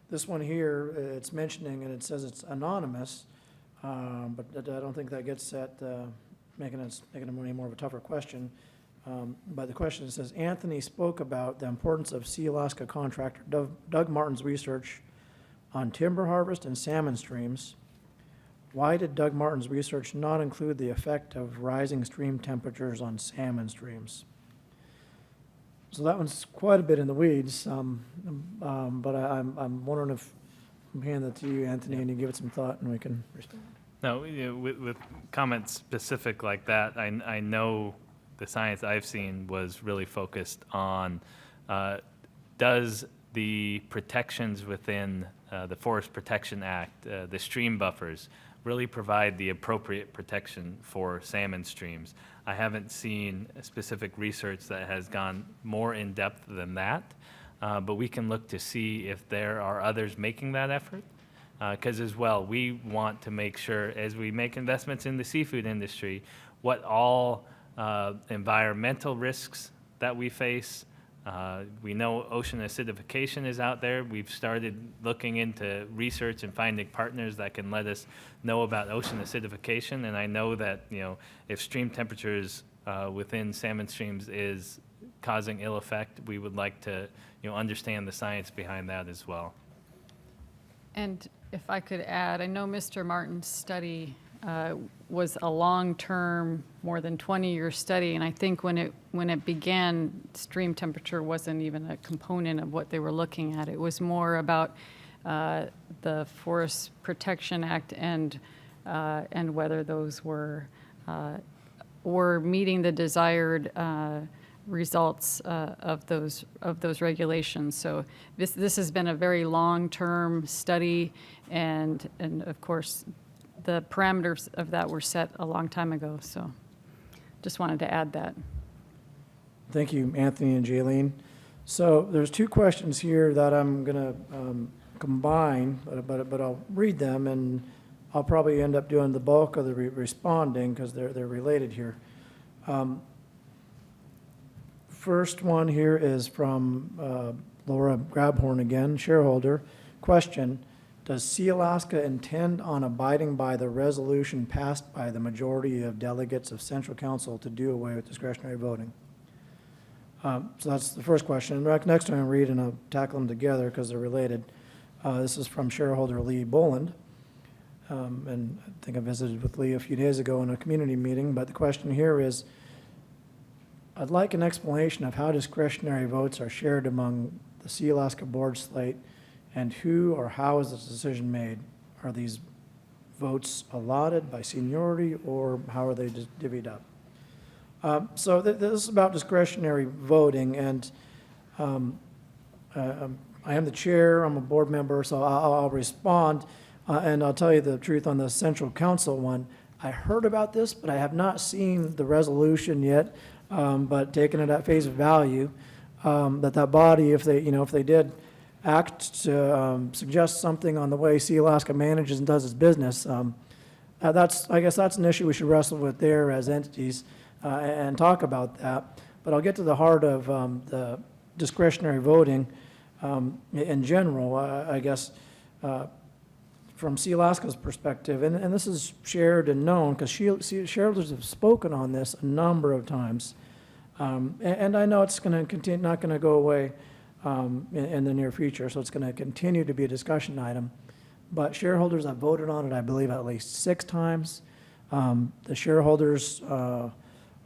This one here, it's mentioning, and it says it's anonymous, but I don't think that gets at making it any more of a tougher question. But the question says, Anthony spoke about the importance of Sealaska contractor Doug Martin's research on timber harvest and salmon streams. Why did Doug Martin's research not include the effect of rising stream temperatures on salmon streams? So that one's quite a bit in the weeds, but I'm wondering if I'm handing that to you, Anthony, and you give it some thought and we can respond. No, with comments specific like that, I know the science I've seen was really focused on does the protections within the Forest Protection Act, the stream buffers, really provide the appropriate protection for salmon streams. I haven't seen specific research that has gone more in depth than that, but we can look to see if there are others making that effort. Because as well, we want to make sure as we make investments in the seafood industry, what all environmental risks that we face. We know ocean acidification is out there. We've started looking into research and finding partners that can let us know about ocean acidification. And I know that, if stream temperatures within salmon streams is causing ill effect, we would like to, understand the science behind that as well. And if I could add, I know Mr. Martin's study was a long-term, more than 20-year study, and I think when it began, stream temperature wasn't even a component of what they were looking at. It was more about the Forest Protection Act and whether those were meeting the desired results of those regulations. So this has been a very long-term study, and of course the parameters of that were set a long time ago. So just wanted to add that. Thank you, Anthony and Jaylene. So there's two questions here that I'm going to combine, but I'll read them, and I'll probably end up doing the bulk of the responding because they're related here. First one here is from Laura Grabhorn again, shareholder. Question, does Sealaska intend on abiding by the resolution passed by the majority of delegates of Central Council to do away with discretionary voting? So that's the first question. Next I'm going to read, and I'll tackle them together because they're related. This is from shareholder Lee Boland. And I think I visited with Lee a few days ago in a community meeting, but the question here is, I'd like an explanation of how discretionary votes are shared among the Sealaska board slate, and who or how is this decision made? Are these votes allotted by seniority, or how are they just divvied up? So this is about discretionary voting, and I am the chair, I'm a board member, so I'll respond, and I'll tell you the truth on the Central Council one. I heard about this, but I have not seen the resolution yet, but taking it at face value, that body, if they did act to suggest something on the way Sealaska manages and does its business, I guess that's an issue we should wrestle with there as entities and talk about that. But I'll get to the heart of the discretionary voting in general, I guess, from Sealaska's perspective. And this is shared and known because shareholders have spoken on this a number of times. And I know it's going to continue, not going to go away in the near future, so it's going to continue to be a discussion item. But shareholders have voted on it, I believe, at least 6 times. The shareholders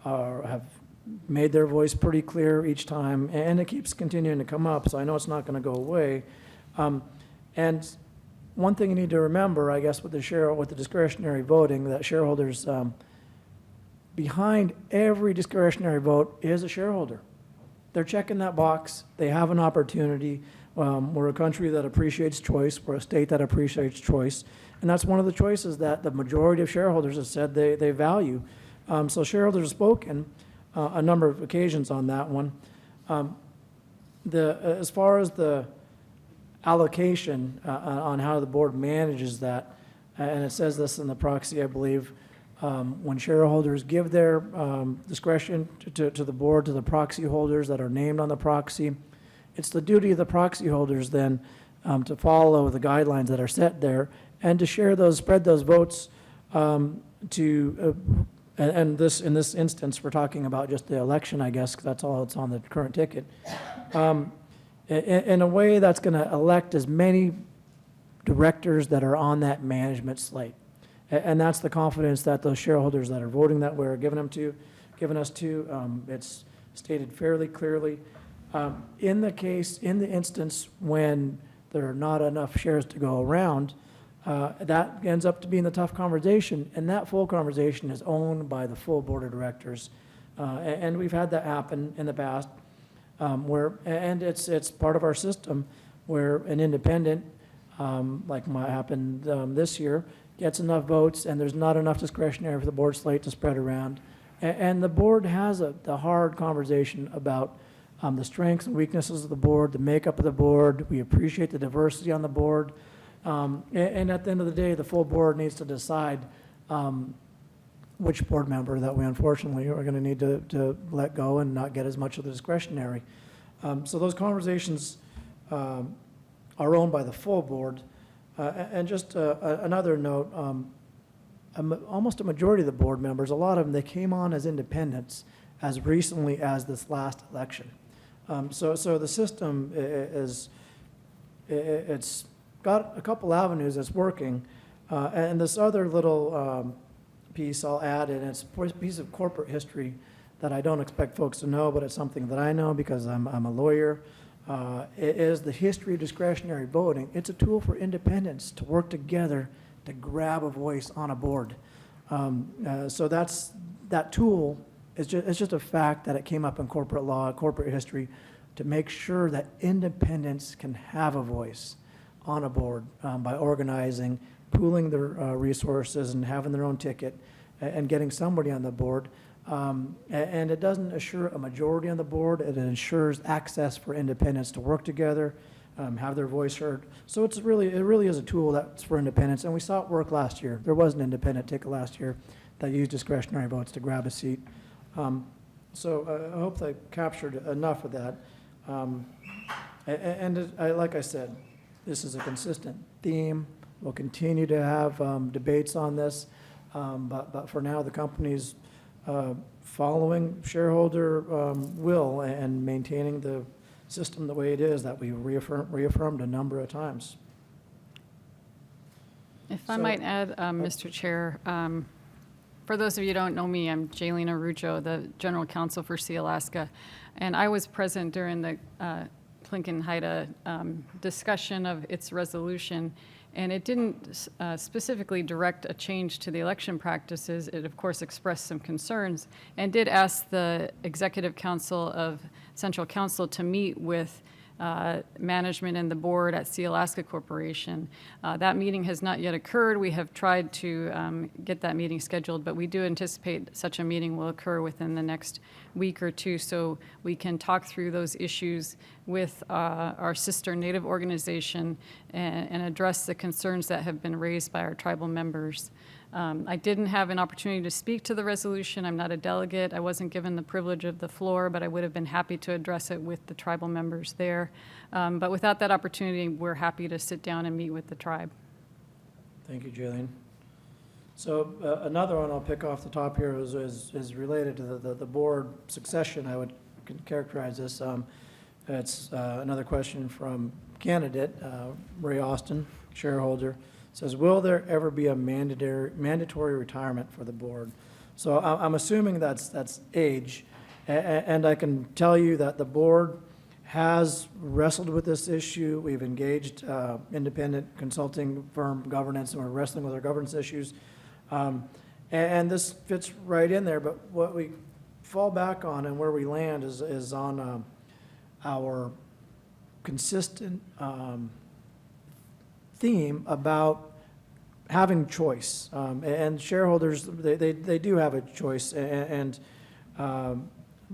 have made their voice pretty clear each time, and it keeps continuing to come up, so I know it's not going to go away. And one thing you need to remember, I guess, with the discretionary voting, that shareholders, behind every discretionary vote is a shareholder. They're checking that box. They have an opportunity. We're a country that appreciates choice. We're a state that appreciates choice. And that's one of the choices that the majority of shareholders have said they value. So shareholders have spoken a number of occasions on that one. As far as the allocation on how the board manages that, and it says this in the proxy, I believe, when shareholders give their discretion to the board, to the proxy holders that are named on the proxy, it's the duty of the proxy holders then to follow the guidelines that are set there and to spread those votes and in this instance, we're talking about just the election, I guess, 'cause that's all that's on the current ticket, in a way that's going to elect as many directors that are on that management slate. And that's the confidence that those shareholders that are voting that way are giving us to. It's stated fairly clearly. In the instance when there are not enough shares to go around, that ends up to being the tough conversation, and that full conversation is owned by the full board of directors. And we've had that happen in the past, and it's part of our system where an independent, like what happened this year, gets enough votes, and there's not enough discretionary for the board slate to spread around. And the board has the hard conversation about the strengths and weaknesses of the board, the makeup of the board. We appreciate the diversity on the board. And at the end of the day, the full board needs to decide which board member that we unfortunately are going to need to let go and not get as much of the discretionary. So those conversations are owned by the full board. And just another note, almost a majority of the board members, a lot of them, they came on as independents as recently as this last election. So the system it's got a couple avenues that's working. And this other little piece I'll add, and it's a piece of corporate history that I don't expect folks to know, but it's something that I know because I'm a lawyer. It is the history of discretionary voting. It's a tool for independents to work together to grab a voice on a board. So that tool is just a fact that it came up in corporate law, corporate history, to make sure that independents can have a voice on a board by organizing, pooling their resources and having their own ticket and getting somebody on the board. And it doesn't assure a majority on the board. It ensures access for independents to work together, have their voice heard. So it really is a tool that's for independents, and we saw it work last year. There was an independent ticket last year that used discretionary votes to grab a seat. So I hope I captured enough of that. Like I said, this is a consistent theme. We'll continue to have debates on this, but for now, the company's following shareholder will and maintaining the system the way it is that we reaffirmed a number of times. If I might add, Mr. Chair, for those of you who don't know me, I'm Jaylene Arujo, the General Counsel for Sealaska, and I was present during the Plinkett-Haida discussion of its resolution, and it didn't specifically direct a change to the election practices. It, of course, expressed some concerns and did ask the Executive Council of Central Council to meet with management and the board at Sealaska Corporation. That meeting has not yet occurred. We have tried to get that meeting scheduled, but we do anticipate such a meeting will occur within the next week or two, so we can talk through those issues with our sister Native organization and address the concerns that have been raised by our tribal members. I didn't have an opportunity to speak to the resolution. I'm not a delegate. I wasn't given the privilege of the floor, but I would have been happy to address it with the tribal members there. But without that opportunity, we're happy to sit down and meet with the tribe. Thank you, Jaylene. So another one I'll pick off the top here is related to the board succession. I would characterize this. It's another question from candidate, Ray Austin, shareholder. Says, will there ever be a mandatory retirement for the board? So I'm assuming that's age. And I can tell you that the board has wrestled with this issue. We've engaged independent consulting firm governance, and we're wrestling with our governance issues. And this fits right in there, but what we fall back on and where we land is on our consistent theme about having choice. And shareholders, they do have a choice, and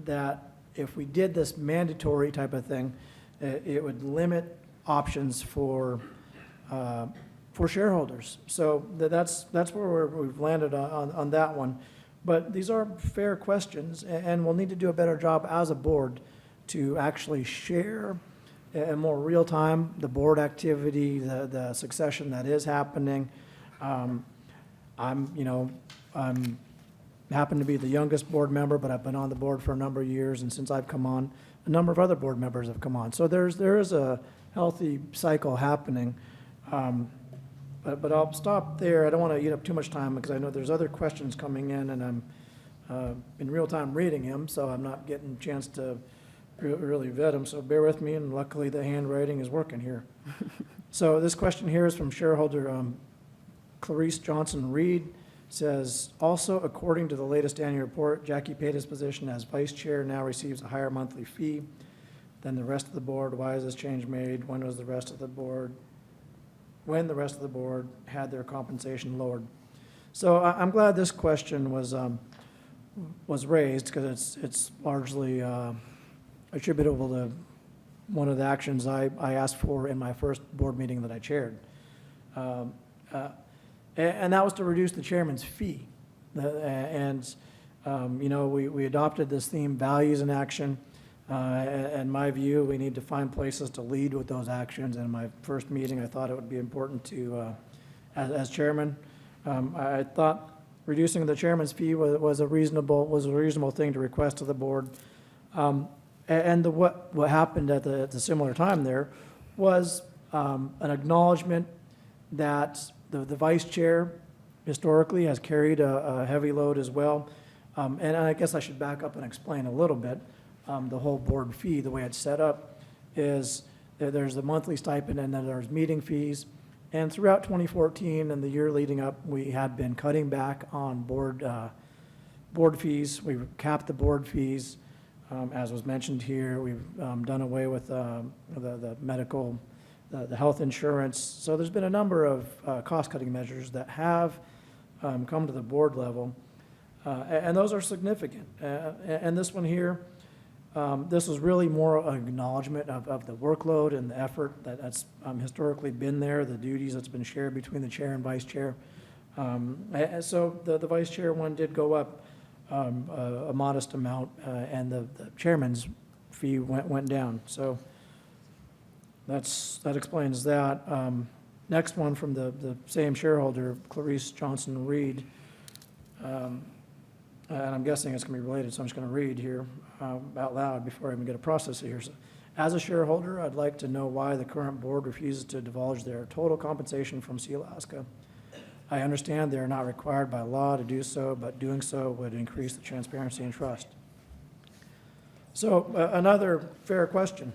that if we did this mandatory type of thing, it would limit options for shareholders. So that's where we've landed on that one. But these are fair questions, and we'll need to do a better job as a board to actually share in more real time the board activity, the succession that is happening. I'm happen to be the youngest board member, but I've been on the board for a number of years, and since I've come on, a number of other board members have come on. So there is a healthy cycle happening. But I'll stop there. I don't want to eat up too much time because I know there's other questions coming in, and I'm in real time reading them, so I'm not getting a chance to really vet them. So bear with me, and luckily the handwriting is working here. So this question here is from shareholder Clarice Johnson Reed. Says, also, according to the latest annual report, Jackie Peta's position as vice chair now receives a higher monthly fee than the rest of the board. Why is this change made? When the rest of the board had their compensation lowered? So I'm glad this question was raised, because it's largely attributable to one of the actions I asked for in my first board meeting that I chaired. And that was to reduce the chairman's fee. We adopted this theme, values in action. In my view, we need to find places to lead with those actions. And in my first meeting, I thought it would be important to, as chairman, I thought reducing the chairman's fee was a reasonable thing to request to the board. What happened at the similar time there was an acknowledgement that the vice chair historically has carried a heavy load as well. And I guess I should back up and explain a little bit. The whole board fee, the way it's set up, is there's the monthly stipend, and then there's meeting fees. And throughout 2014 and the year leading up, we had been cutting back on board fees. We've capped the board fees, as was mentioned here. We've done away with the medical, the health insurance. So there's been a number of cost-cutting measures that have come to the board level, and those are significant. And this one here, this was really more an acknowledgement of the workload and the effort that's historically been there, the duties that's been shared between the chair and vice chair. So the vice chair one did go up a modest amount, and the chairman's fee went down. So that explains that. Next one from the same shareholder, Clarice Johnson Reed. And I'm guessing it's going to be related, so I'm just going to read here out loud before I even get a process here. So, as a shareholder, I'd like to know why the current board refuses to divulge their total compensation from Sealaska. I understand they are not required by law to do so, but doing so would increase the transparency and trust. So another fair question.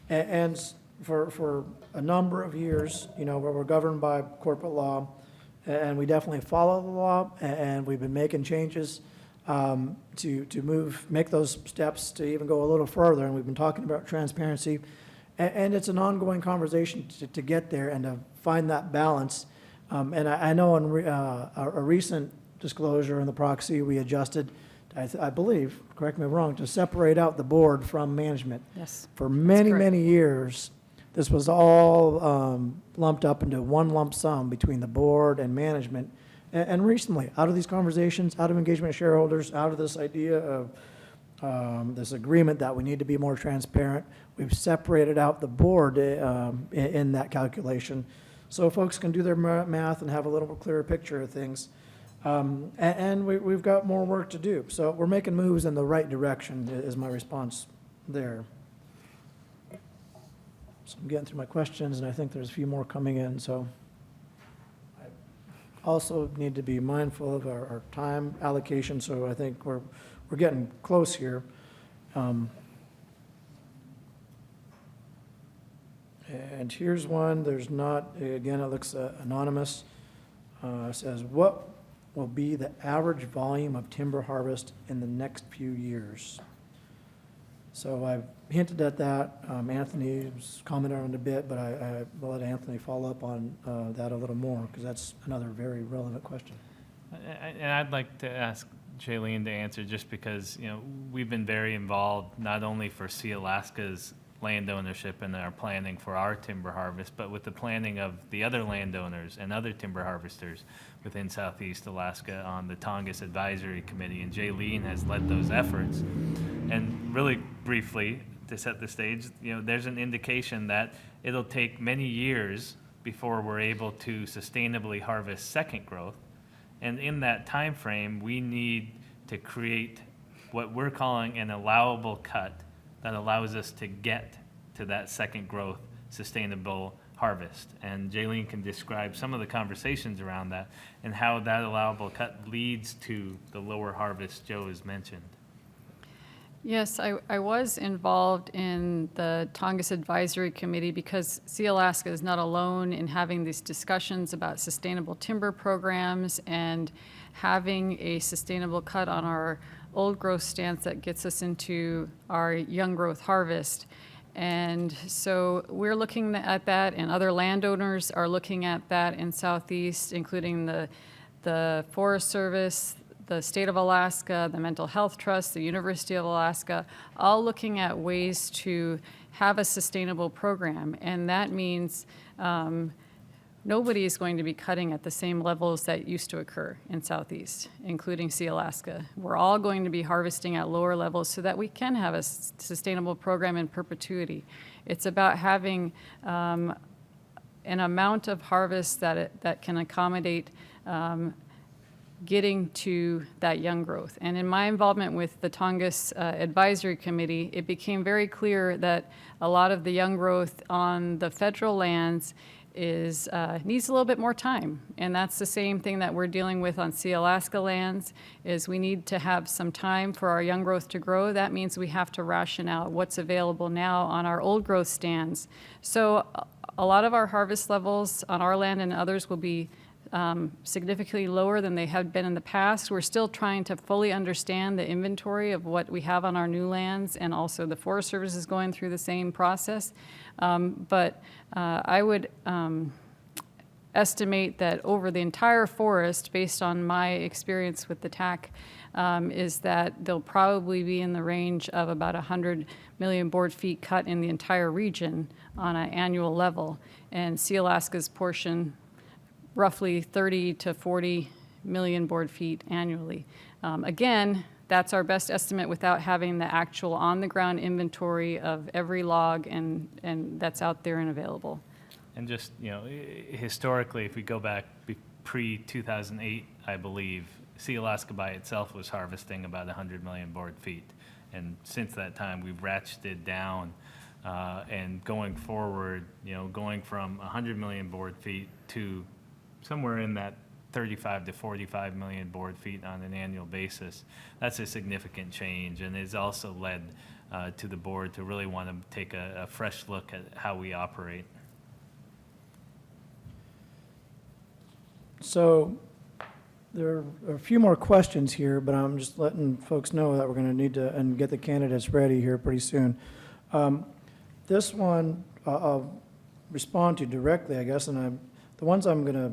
And for a number of years, we're governed by corporate law, and we definitely follow the law, and we've been making changes to make those steps to even go a little further, and we've been talking about transparency, and it's an ongoing conversation to get there and to find that balance. And I know in a recent disclosure in the proxy, we adjusted, I believe, correct me if I'm wrong, to separate out the board from management. Yes. For many years, this was all lumped up into one lump sum between the board and management. And recently, out of these conversations, out of engagement with shareholders, out of this idea of this agreement that we need to be more transparent, we've separated out the board in that calculation so folks can do their math and have a little clearer picture of things. And we've got more work to do. So we're making moves in the right direction is my response there. So I'm getting through my questions, and I think there's a few more coming in. So I also need to be mindful of our time allocation. So I think we're getting close here. And here's one. There's not, again, it looks anonymous. It says, what will be the average volume of timber harvest in the next few years? So I've hinted at that. Anthony's commented on it a bit, but I will let Anthony follow up on that a little more, because that's another very relevant question. And I'd like to ask Jaylene to answer, just because, you know, we've been very involved not only for Sealaska's land ownership and our planning for our timber harvest, but with the planning of the other landowners and other timber harvesters within Southeast Alaska on the Tongass Advisory Committee, and Jaylene has led those efforts. And really briefly, to set the stage, you know, there's an indication that it'll take many years before we're able to sustainably harvest second growth. And in that time frame, we need to create what we're calling an allowable cut that allows us to get to that second growth sustainable harvest. And Jaylene can describe some of the conversations around that and how that allowable cut leads to the lower harvest Joe has mentioned. Yes, I was involved in the Tongass Advisory Committee because Sealaska is not alone in having these discussions about sustainable timber programs and having a sustainable cut on our old growth stance that gets us into our young growth harvest. And so we're looking at that, and other landowners are looking at that in Southeast, including the Forest Service, the State of Alaska, the Mental Health Trust, the University of Alaska, all looking at ways to have a sustainable program. And that means nobody is going to be cutting at the same levels that used to occur in Southeast, including Sealaska. We're all going to be harvesting at lower levels so that we can have a sustainable program in perpetuity. It's about having an amount of harvest that can accommodate getting to that young growth. And in my involvement with the Tongass Advisory Committee, it became very clear that a lot of the young growth on the federal lands needs a little bit more time. And that's the same thing that we're dealing with on Sealaska lands, is we need to have some time for our young growth to grow. That means we have to ration out what's available now on our old growth stands. So a lot of our harvest levels on our land and others will be significantly lower than they have been in the past. We're still trying to fully understand the inventory of what we have on our new lands, and also the Forest Service is going through the same process. But I would estimate that over the entire forest, based on my experience with the TAC, is that they'll probably be in the range of about 100 million board feet cut in the entire region on an annual level. And Sealaska's portion, roughly 30 to 40 million board feet annually. Again, that's our best estimate without having the actual on-the-ground inventory of every log and that's out there and available. And just, you know, historically, if we go back pre-2008, I believe, Sealaska by itself was harvesting about 100 million board feet. And since that time, we've ratcheted down. And going forward, you know, going from 100 million board feet to somewhere in that 35 to 45 million board feet on an annual basis. That's a significant change, and it's also led to the board to really want to take a fresh look at how we operate. So there are a few more questions here, but I'm just letting folks know that we're going to need to and get the candidates ready here pretty soon. This one I'll respond to directly, I guess, and the ones I'm going to,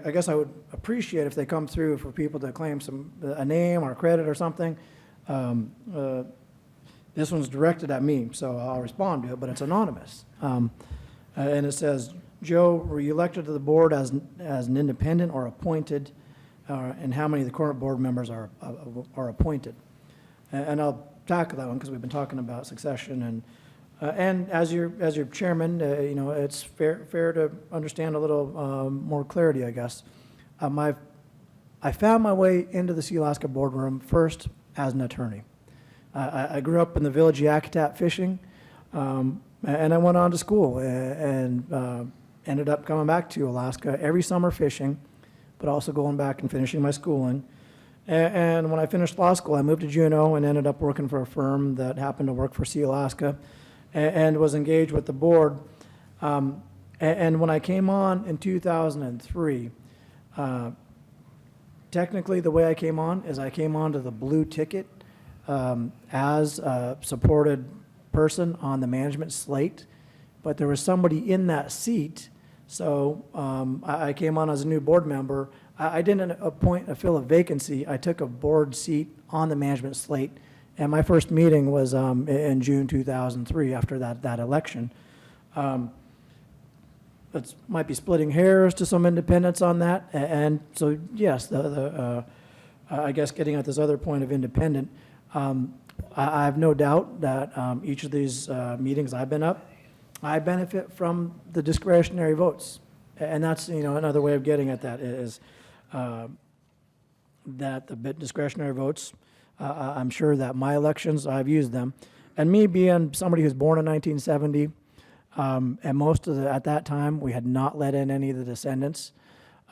I guess I would appreciate if they come through for people to claim a name or credit or something. This one's directed at me, so I'll respond to it, but it's anonymous. And it says, Joe, were you elected to the board as an independent or appointed, and how many of the current board members are appointed? And I'll tackle that one because we've been talking about succession, and And as your chairman, it's fair to understand a little more clarity, I guess. I found my way into the Sealaska boardroom first as an attorney. I grew up in the village of Yakutat fishing, and I went on to school and ended up coming back to Alaska every summer fishing, but also going back and finishing my schooling. And when I finished law school, I moved to Juneau and ended up working for a firm that happened to work for Sealaska and was engaged with the board. And when I came on in 2003, technically the way I came on is I came on to the blue ticket as a supported person on the management slate, but there was somebody in that seat, so I came on as a new board member. I didn't fill a vacancy. I took a board seat on the management slate, and my first meeting was in June 2003 after that election. It might be splitting hairs to some independents on that, and so yes, I guess getting at this other point of independent, I have no doubt that each of these meetings I've been up, I benefit from the discretionary votes, and that's another way of getting at that is that the discretionary votes. I'm sure that my elections I've used them, and me being somebody who's born in 1970, and most of at that time we had not let in any of the descendants.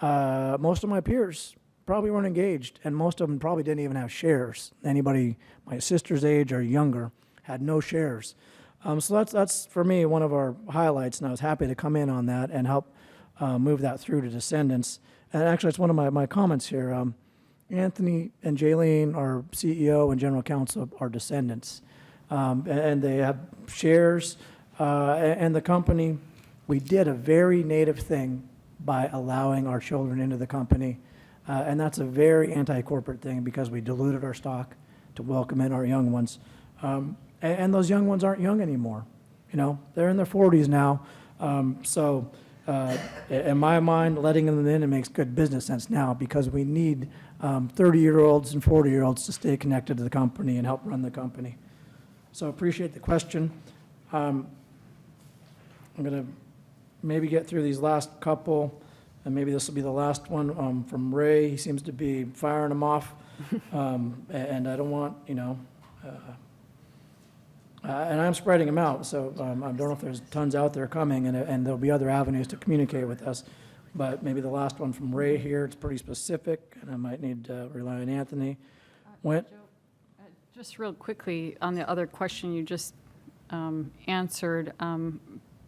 Most of my peers probably weren't engaged, and most of them probably didn't even have shares. Anybody my sister's age or younger had no shares. So that's for me one of our highlights, and I was happy to come in on that and help move that through to descendants. And actually, it's one of my comments here. Anthony and Jaylene, our CEO and general counsel, are descendants, and they have shares. And the company, we did a very native thing by allowing our children into the company. And that's a very anti-corporate thing because we diluted our stock to welcome in our young ones. And those young ones aren't young anymore. They're in their 40s now. So in my mind, letting them in, it makes good business sense now because we need 30-year-olds and 40-year-olds to stay connected to the company and help run the company. So appreciate the question. I'm going to maybe get through these last couple, and maybe this will be the last one from Ray. He seems to be firing them off, and I don't want, and I'm spreading them out, so I don't know if there's tons out there coming, and there'll be other avenues to communicate with us. But maybe the last one from Ray here, it's pretty specific, and I might need to rely on Anthony. Joe, just real quickly on the other question you just answered,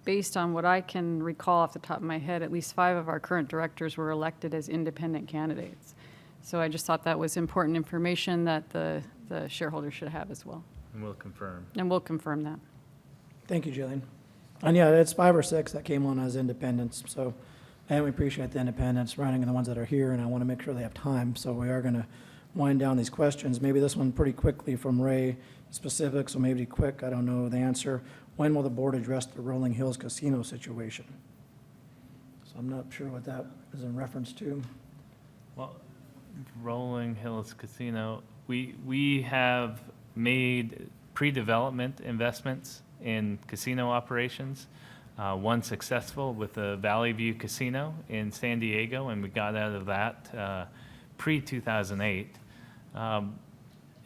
based on what I can recall off the top of my head, at least 5 of our current directors were elected as independent candidates. So I just thought that was important information that the shareholders should have as well. And we'll confirm. And we'll confirm that. Thank you, Jillian. And yeah, it's 5 or 6 that came on as independents. So, and we appreciate the independents running and the ones that are here, and I want to make sure they have time. So we are going to wind down these questions. Maybe this one pretty quickly from Ray, specific, so maybe quick. I don't know the answer. When will the board address the Rolling Hills Casino situation? So I'm not sure what that is in reference to. Well, Rolling Hills Casino, we have made pre-development investments in casino operations. One successful with the Valley View Casino in San Diego, and we got out of that pre-2008.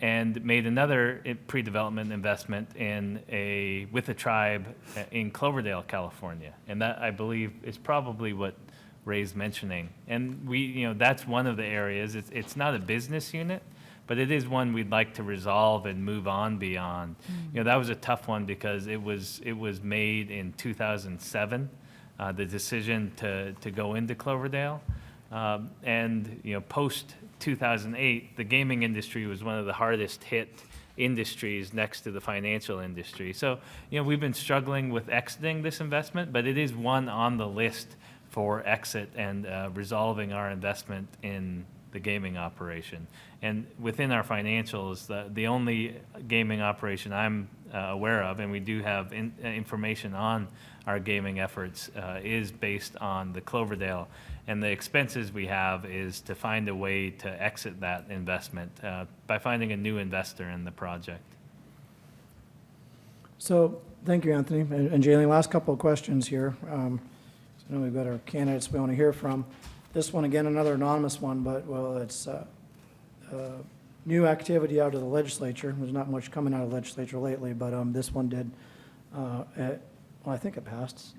And made another pre-development investment with a tribe in Cloverdale, California. And that, I believe, is probably what Ray's mentioning. And that's one of the areas. It's not a business unit, but it is one we'd like to resolve and move on beyond. That was a tough one because it was made in 2007, the decision to go into Cloverdale. And post 2008, the gaming industry was one of the hardest hit industries next to the financial industry. So, we've been struggling with exiting this investment, but it is one on the list for exit and resolving our investment in the gaming operation. And within our financials, the only gaming operation I'm aware of, and we do have information on our gaming efforts, is based on the Cloverdale. And the expenses we have is to find a way to exit that investment by finding a new investor in the project. So, thank you, Anthony. And Jaylene, last couple of questions here. I know we've got our candidates we want to hear from. This one, again, another anonymous one, but, well, it's new activity out of the legislature. There's not much coming out of the legislature lately, but this one did. Well, I think it passed.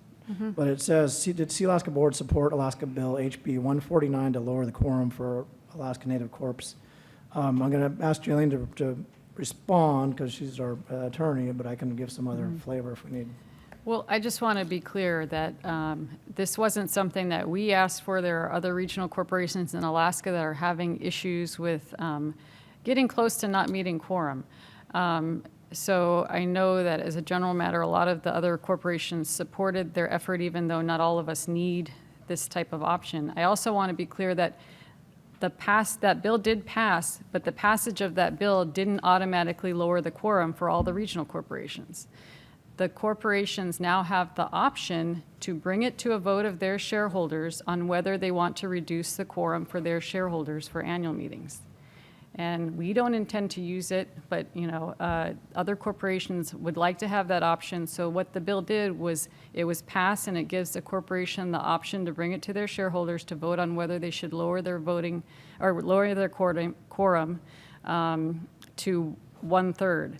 But it says, did Sealaska Board support Alaska Bill HB 149 to lower the quorum for Alaska Native Corps? I'm going to ask Jaylene to respond because she's our attorney, but I can give some other flavor if we need. Well, I just want to be clear that this wasn't something that we asked for. There are other regional corporations in Alaska that are having issues with getting close to not meeting quorum. So I know that as a general matter, a lot of the other corporations supported their effort, even though not all of us need this type of option. I also want to be clear that that bill did pass, but the passage of that bill didn't automatically lower the quorum for all the regional corporations. The corporations now have the option to bring it to a vote of their shareholders on whether they want to reduce the quorum for their shareholders for annual meetings. And we don't intend to use it, but other corporations would like to have that option. So what the bill did was it was passed, and it gives the corporation the option to bring it to their shareholders to vote on whether they should lower their voting or lower their quorum to 1/3.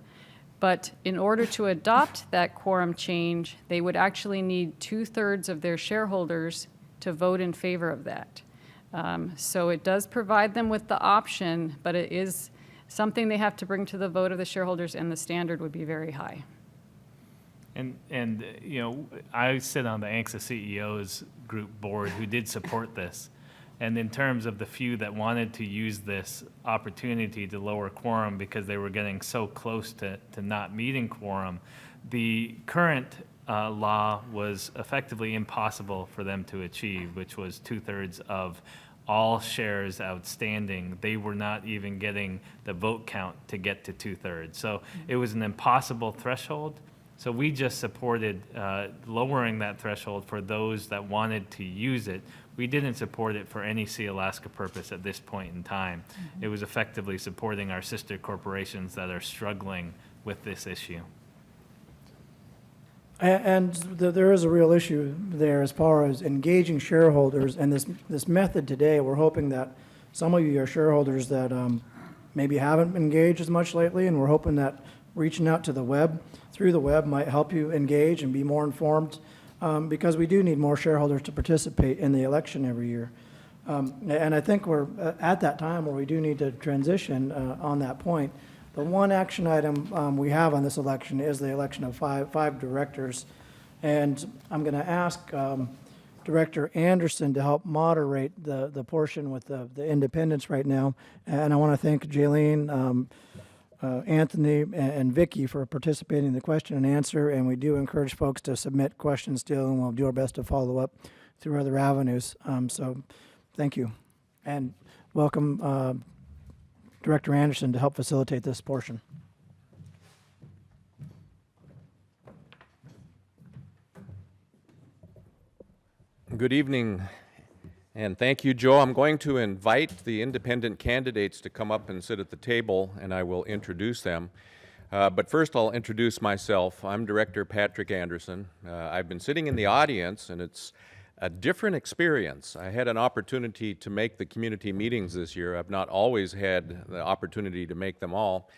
But in order to adopt that quorum change, they would actually need 2/3 of their shareholders to vote in favor of that. So it does provide them with the option, but it is something they have to bring to the vote of the shareholders, and the standard would be very high. And I sit on the ANCSA CEOs group board who did support this. And in terms of the few that wanted to use this opportunity to lower quorum because they were getting so close to not meeting quorum, the current law was effectively impossible for them to achieve, which was 2/3 of all shares outstanding. They were not even getting the vote count to get to 2/3. So it was an impossible threshold. So we just supported lowering that threshold for those that wanted to use it. We didn't support it for any Sealaska purpose at this point in time. It was effectively supporting our sister corporations that are struggling with this issue. And there is a real issue there as far as engaging shareholders, and this method today, we're hoping that some of you are shareholders that maybe haven't engaged as much lately, and we're hoping that reaching out to the web, through the web, might help you engage and be more informed, because we do need more shareholders to participate in the election every year. And I think we're at that time where we do need to transition on that point. The one action item we have on this election is the election of five directors. And I'm going to ask Director Anderson to help moderate the portion with the independents right now. And I want to thank Jaylene, Anthony, and Vicki for participating in the question and answer. And we do encourage folks to submit questions still, and we'll do our best to follow up through other avenues. So thank you. And welcome Director Anderson to help facilitate this portion. Good evening, and thank you, Joe. I'm going to invite the independent candidates to come up and sit at the table, and I will introduce them. But first, I'll introduce myself. I'm Director Patrick Anderson. I've been sitting in the audience, and it's a different experience. I had an opportunity to make the community meetings this year. I've not always had the opportunity to make them all.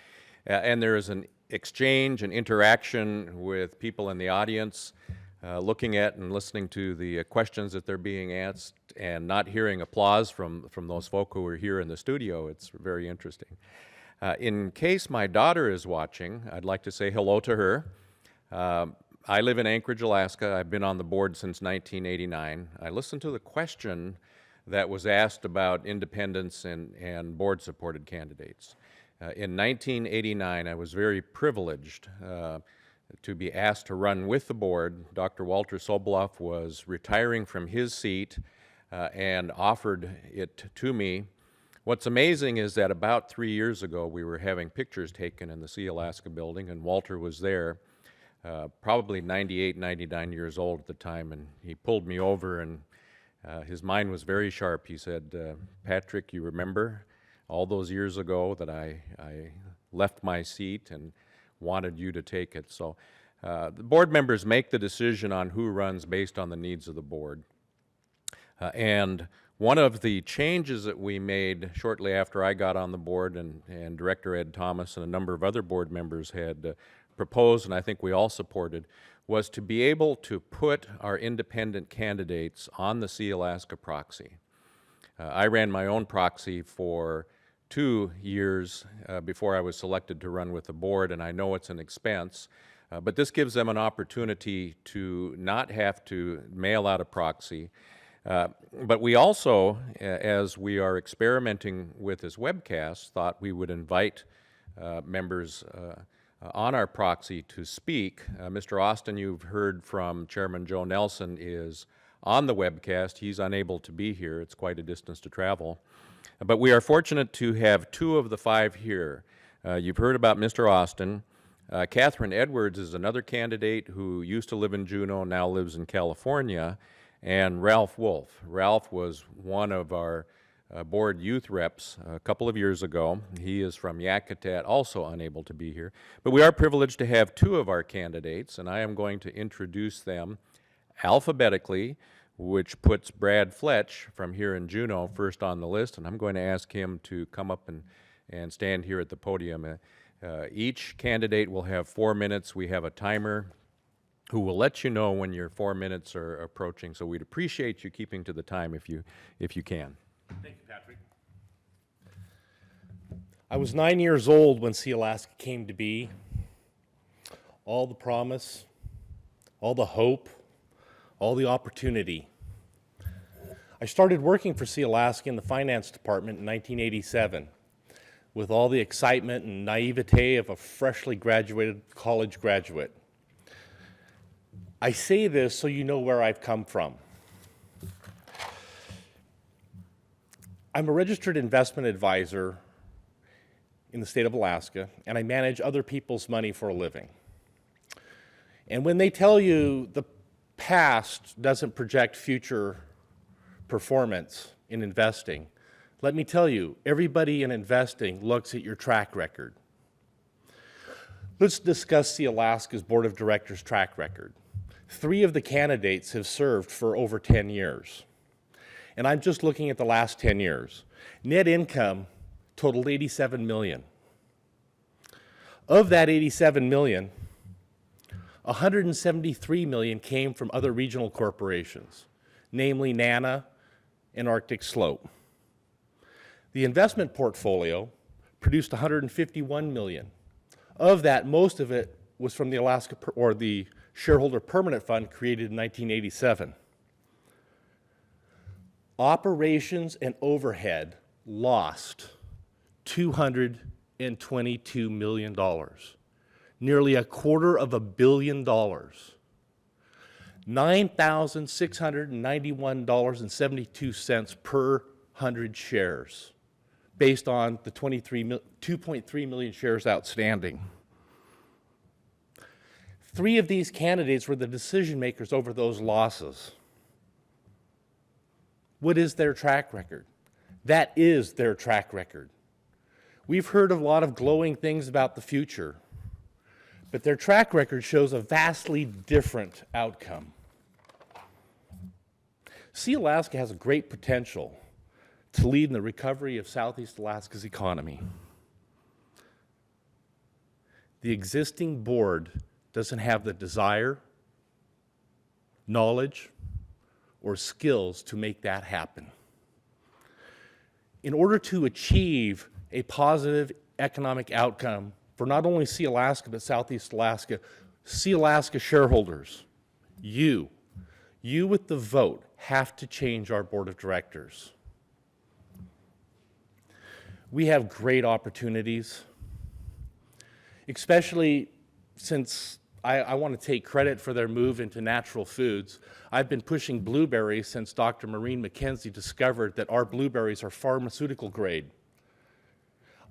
And there is an exchange and interaction with people in the audience, looking at and listening to the questions that they're being asked, and not hearing applause from those folk who are here in the studio. It's very interesting. In case my daughter is watching, I'd like to say hello to her. I live in Anchorage, Alaska. I've been on the board since 1989. I listened to the question that was asked about independents and board-supported candidates. In 1989, I was very privileged to be asked to run with the board. Dr. Walter Soboloff was retiring from his seat and offered it to me. What's amazing is that about 3 years ago, we were having pictures taken in the Sealaska building, and Walter was there. Probably 98, 99 years old at the time, and he pulled me over, and his mind was very sharp. He said, Patrick, you remember all those years ago that I left my seat and wanted you to take it. So The board members make the decision on who runs based on the needs of the board. And one of the changes that we made shortly after I got on the board, and Director Ed Thomas and a number of other board members had proposed, and I think we all supported, was to be able to put our independent candidates on the Sealaska proxy. I ran my own proxy for 2 years before I was selected to run with the board, and I know it's an expense, but this gives them an opportunity to not have to mail out a proxy. But we also, as we are experimenting with this webcast, thought we would invite members on our proxy to speak. Mr. Austin, you've heard from Chairman Joe Nelson, is on the webcast. He's unable to be here. It's quite a distance to travel. But we are fortunate to have 2 of the 5 here. You've heard about Mr. Austin. Catherine Edwards is another candidate who used to live in Juneau, now lives in California, and Ralph Wolf. Ralph was one of our board youth reps a couple of years ago. He is from Yakutat, also unable to be here. But we are privileged to have 2 of our candidates, and I am going to introduce them alphabetically, which puts Brad Fletch from here in Juneau first on the list, and I'm going to ask him to come up and stand here at the podium. Each candidate will have 4 minutes. We have a timer who will let you know when your 4 minutes are approaching, so we'd appreciate you keeping to the time if you can. Thank you, Patrick. I was 9 years old when Sealaska came to be. All the promise, all the hope, all the opportunity. I started working for Sealaska in the finance department in 1987 with all the excitement and naivete of a freshly graduated college graduate. I say this so you know where I've come from. I'm a registered investment advisor in the state of Alaska, and I manage other people's money for a living. And when they tell you the past doesn't project future performance in investing, let me tell you, everybody in investing looks at your track record. Let's discuss Sealaska's Board of Directors track record. 3 of the candidates have served for over 10 years. And I'm just looking at the last 10 years. Net income totaled $87 million. Of that $87 million, $173 million came from other regional corporations, namely NANA and Arctic Slope. The investment portfolio produced $151 million. Of that, most of it was from the the Shareholder Permanent Fund created in 1987. Operations and overhead lost $222 million, nearly $250 million, $9,691.72 per 100 shares, based on the 2.3 million shares outstanding. 3 of these candidates were the decision makers over those losses. What is their track record? That is their track record. We've heard a lot of glowing things about the future, but their track record shows a vastly different outcome. Sealaska has a great potential to lead in the recovery of Southeast Alaska's economy. The existing board doesn't have the desire, knowledge, or skills to make that happen. In order to achieve a positive economic outcome for not only Sealaska but Southeast Alaska, Sealaska shareholders, you with the vote have to change our board of directors. We have great opportunities, especially since I want to take credit for their move into natural foods. I've been pushing blueberries since Dr. Maureen McKenzie discovered that our blueberries are pharmaceutical grade.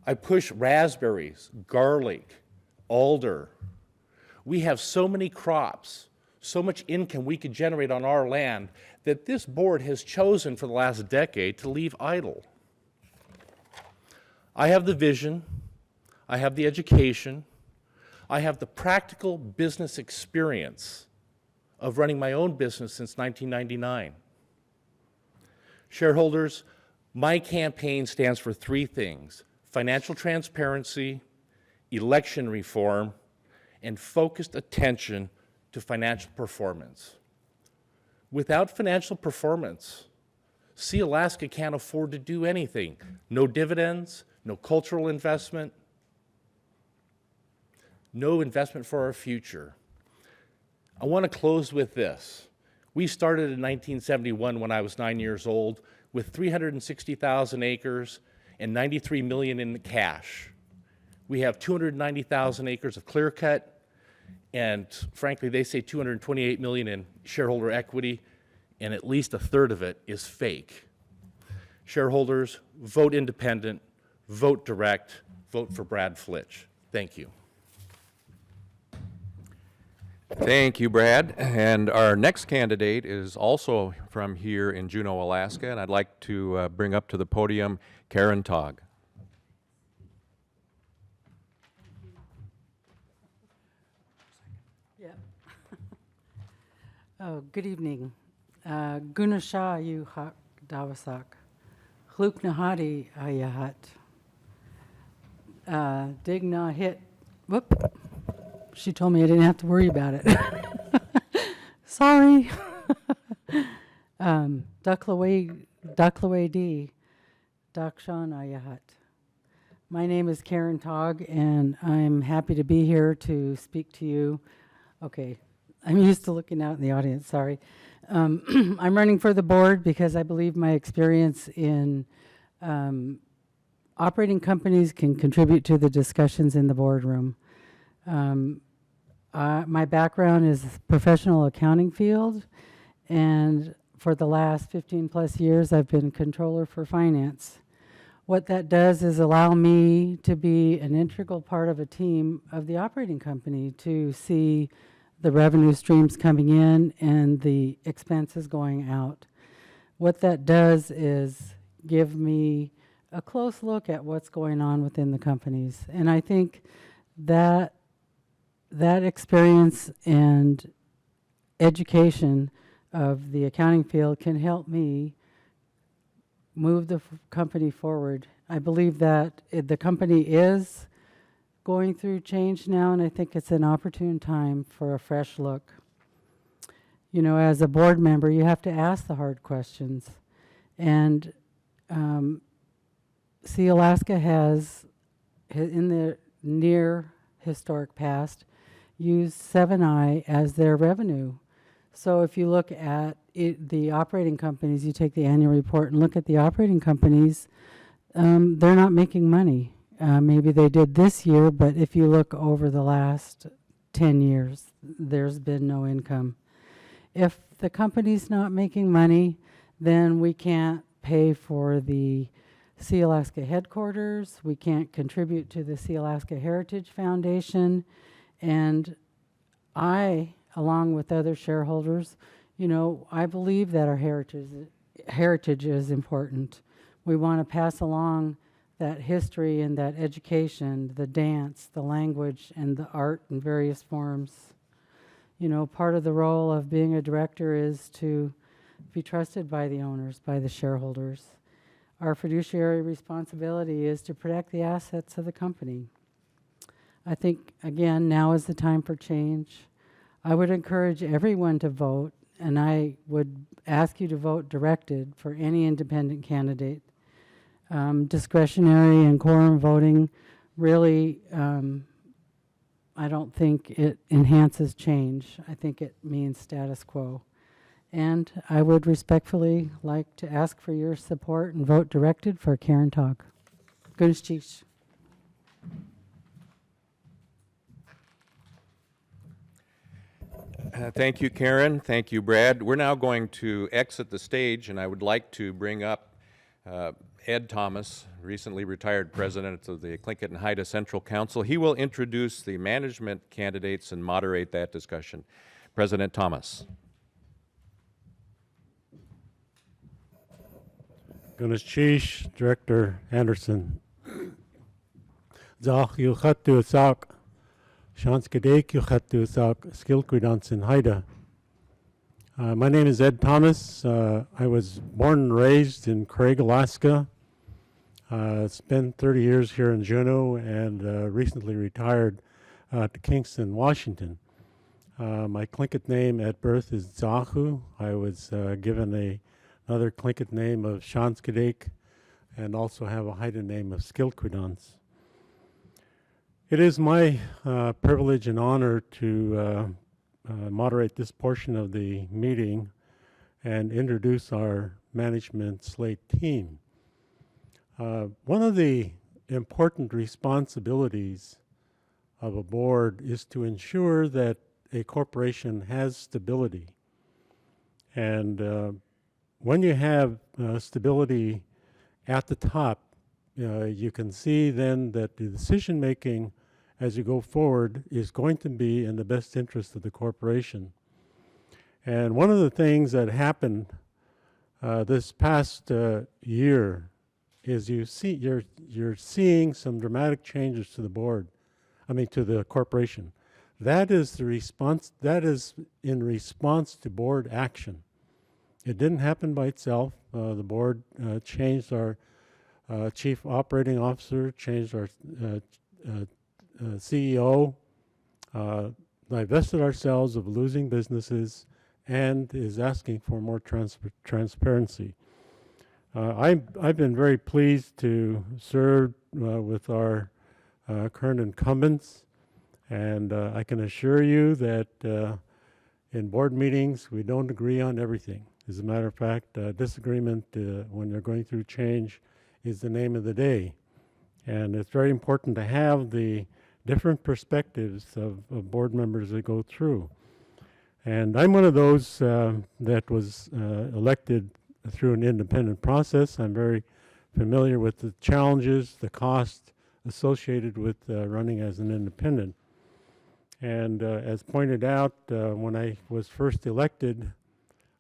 I push raspberries, garlic, alder. We have so many crops, so much income we could generate on our land that this board has chosen for the last decade to leave idle. I have the vision, I have the education, I have the practical business experience of running my own business since 1999. Shareholders, my campaign stands for three things: financial transparency, election reform, and focused attention to financial performance. Without financial performance, Sealaska can't afford to do anything. No dividends, no cultural investment, no investment for our future. I want to close with this. We started in 1971 when I was 9 years old with 360,000 acres and 93 million in cash. We have 290,000 acres of clear cut, and frankly, they say 228 million in shareholder equity, and at least a third of it is fake. Shareholders, vote independent, vote direct, vote for Brad Flitch. Thank you. Thank you, Brad. And our next candidate is also from here in Juneau, Alaska, and I'd like to bring up to the podium Karen Togg. Yeah. Oh, good evening. Gunasha Yuhak Dawasak. Hluk Nahadi Ayahat. Digna hit. Whoop. She told me I didn't have to worry about it. Sorry. Ducklaway D. Dakshan Ayahat. My name is Karen Togg, and I'm happy to be here to speak to you. Okay, I'm used to looking out in the audience, sorry. I'm running for the board because I believe my experience in operating companies can contribute to the discussions in the boardroom. My background is professional accounting field, and for the last 15 plus years I've been controller for finance. What that does is allow me to be an integral part of a team of the operating company to see the revenue streams coming in and the expenses going out. What that does is give me a close look at what's going on within the companies. And I think that experience and education of the accounting field can help me move the company forward. I believe that the company is going through change now, and I think it's an opportune time for a fresh look. You know, as a board member, you have to ask the hard questions. And Sealaska has, in the near historic past, used 7i as their revenue. So if you look at the operating companies, you take the annual report and look at the operating companies, they're not making money. Maybe they did this year, but if you look over the last 10 years, there's been no income. If the company's not making money, then we can't pay for the Sealaska headquarters, we can't contribute to the Sealaska Heritage Foundation, and I, along with other shareholders, you know, I believe that our heritage is important. We want to pass along that history and that education, the dance, the language, and the art in various forms. You know, part of the role of being a director is to be trusted by the owners, by the shareholders. Our fiduciary responsibility is to protect the assets of the company. I think, again, now is the time for change. I would encourage everyone to vote, and I would ask you to vote directed for any independent candidate. Discretionary and quorum voting really, I don't think it enhances change. I think it means status quo. And I would respectfully like to ask for your support and vote directed for Karen Togg. Gunaschish. Thank you, Karen. Thank you, Brad. We're now going to exit the stage, and I would like to bring up Ed Thomas, recently retired president of the Tlingit and Haida Central Council. He will introduce the management candidates and moderate that discussion. President Thomas. Gunaschish, Director Anderson. Zach Yuchatu Sak, Shanskadek Yuchatusak Skilquidansin Haida. My name is Ed Thomas. I was born and raised in Craig, Alaska. Spent 30 years here in Juneau and recently retired to Kingston, Washington. My Tlingit name at birth is Zahu. I was given another Tlingit name of Shanskadek and also have a Haida name of Skilquidans. It is my privilege and honor to moderate this portion of the meeting and introduce our management slate team. One of the important responsibilities of a board is to ensure that a corporation has stability. And when you have stability at the top, you can see then that the decision making as you go forward is going to be in the best interest of the corporation. And one of the things that happened this past year is you're seeing some dramatic changes to the board, to the corporation. That is the response, that is in response to board action. It didn't happen by itself. The board changed our chief operating officer, changed our CEO, divested ourselves of losing businesses, and is asking for more transparency. I've been very pleased to serve with our current incumbents, and I can assure you that in board meetings we don't agree on everything. As a matter of fact, disagreement when you're going through change is the name of the day. And it's very important to have the different perspectives of board members that go through. And I'm one of those that was elected through an independent process. I'm very familiar with the challenges, the cost associated with running as an independent. And as pointed out, when I was first elected,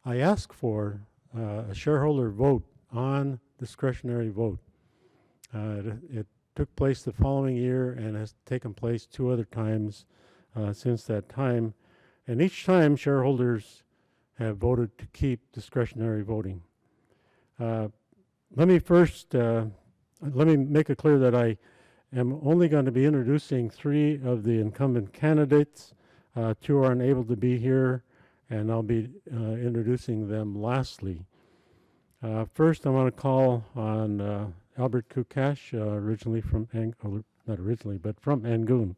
I asked for a shareholder vote on discretionary vote. It took place the following year and has taken place 2 other times since that time. And each time shareholders have voted to keep discretionary voting. Let me make it clear that I am only going to be introducing 3 of the incumbent candidates. 2 are unable to be here, and I'll be introducing them lastly. First, I want to call on Albert Kukash, originally from, not originally, but from Angoon.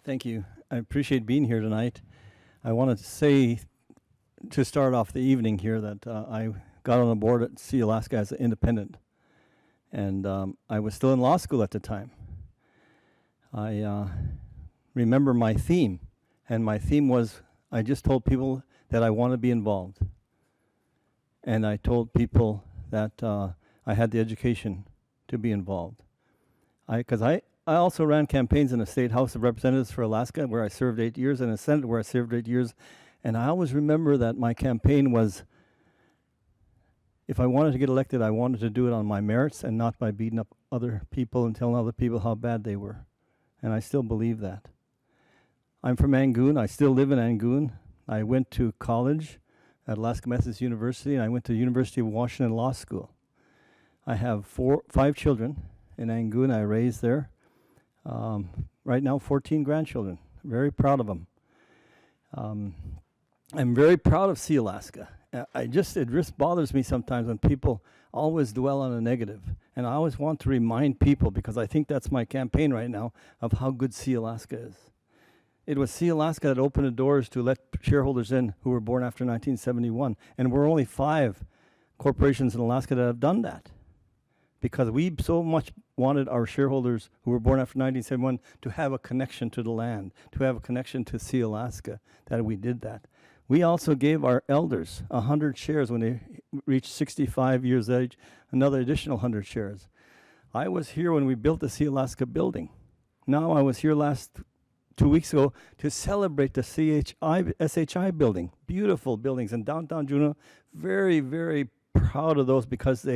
Thank you. I appreciate being here tonight. I wanted to say, to start off the evening here, that I got on the board at Sealaska as an independent. And I was still in law school at the time. I remember my theme, and my theme was, I just told people that I want to be involved. And I told people that I had the education to be involved. Because I also ran campaigns in the State House of Representatives for Alaska, where I served 8 years, and in the Senate, where I served 8 years. And I always remember that my campaign was, if I wanted to get elected, I wanted to do it on my merits and not by beating up other people and telling other people how bad they were. And I still believe that. I'm from Angoon. I still live in Angoon. I went to college at Alaska Methodist University, and I went to University of Washington Law School. I have 5 children in Angoon I raised there. Right now, 14 grandchildren. Very proud of them. I'm very proud of Sealaska. It just bothers me sometimes when people always dwell on a negative. And I always want to remind people, because I think that's my campaign right now, of how good Sealaska is. It was Sealaska that opened the doors to let shareholders in who were born after 1971. And we're only 5 corporations in Alaska that have done that. Because we so much wanted our shareholders who were born after 1971 to have a connection to the land, to have a connection to Sealaska, that we did that. We also gave our elders 100 shares when they reached 65 years of age, another additional 100 shares. I was here when we built the Sealaska building. Now I was here 2 weeks ago to celebrate the SHI building. Beautiful buildings in downtown Juneau. Very, very proud of those, because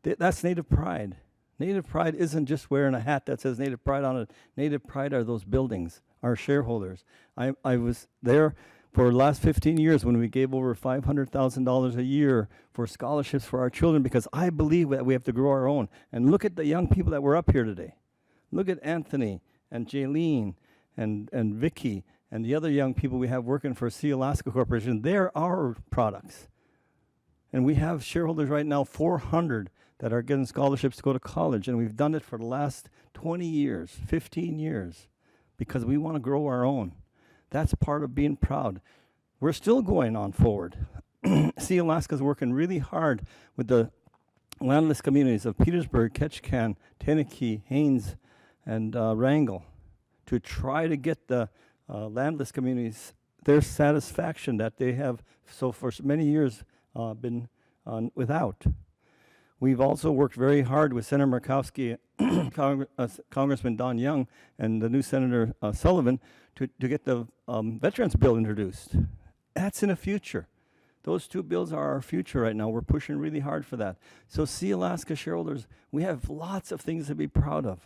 that's native pride. Native pride isn't just wearing a hat that says Native pride on it. Native pride are those buildings, our shareholders. I was there for the last 15 years when we gave over $500,000 a year for scholarships for our children, because I believe that we have to grow our own. And look at the young people that were up here today. Look at Anthony and Jaylene and Vicky and the other young people we have working for Sealaska Corporation. They're our products. And we have shareholders right now, 400, that are getting scholarships to go to college. And we've done it for the last 20 years, 15 years, because we want to grow our own. That's part of being proud. We're still going on forward. Sealaska's working really hard with the landless communities of Petersburg, Ketchikan, Tenakee, Haines, and Wrangell to try to get the landless communities their satisfaction that they have so for many years been without. We've also worked very hard with Senator Murkowski, Congressman Don Young, and the new Senator Sullivan to get the Veterans Bill introduced. That's in the future. Those two bills are our future right now. We're pushing really hard for that. So Sealaska shareholders, we have lots of things to be proud of.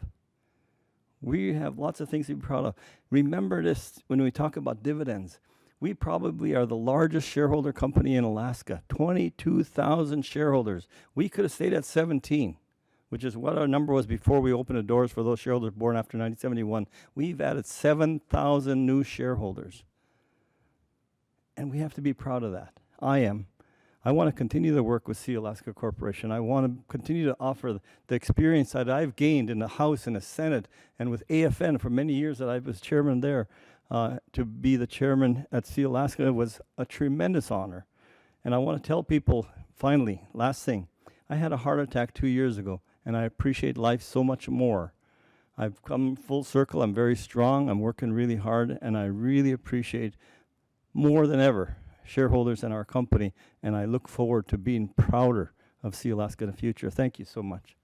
We have lots of things to be proud of. Remember this when we talk about dividends. We probably are the largest shareholder company in Alaska, 22,000 shareholders. We could have stayed at 17, which is what our number was before we opened the doors for those shareholders born after 1971. We've added 7,000 new shareholders. And we have to be proud of that. I am. I want to continue to work with Sealaska Corporation. I want to continue to offer the experience that I've gained in the House and the Senate and with AFN for many years that I was chairman there. To be the chairman at Sealaska was a tremendous honor. And I want to tell people, finally, last thing, I had a heart attack 2 years ago, and I appreciate life so much more. I've come full circle. I'm very strong. I'm working really hard, and I really appreciate more than ever shareholders in our company, and I look forward to being prouder of Sealaska in the future. Thank you so much.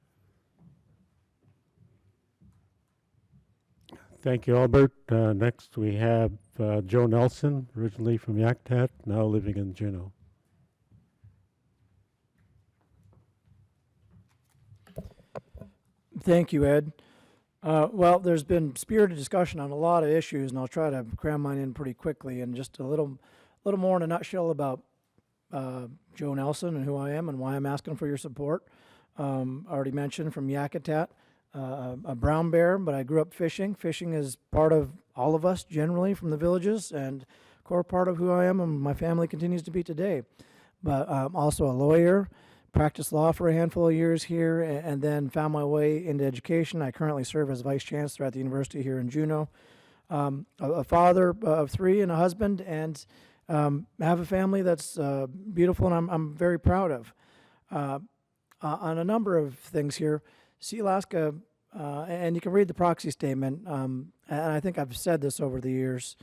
Thank you, Albert. Next, we have Joe Nelson, originally from Yakutat, now living in Juneau. Thank you, Ed. Well, there's been spirited discussion on a lot of issues, and I'll try to cram mine in pretty quickly. And just a little more in a nutshell about Joe Nelson and who I am and why I'm asking for your support. I already mentioned from Yakutat, a brown bear, but I grew up fishing. Fishing is part of all of us generally from the villages and core part of who I am and my family continues to be today. But I'm also a lawyer, practiced law for a handful of years here, and then found my way into education. I currently serve as vice chancellor at the university here in Juneau. A father of three and a husband, and have a family that's beautiful and I'm very proud of. On a number of things here, Sealaska, and you can read the proxy statement, and I think I've said this over the years,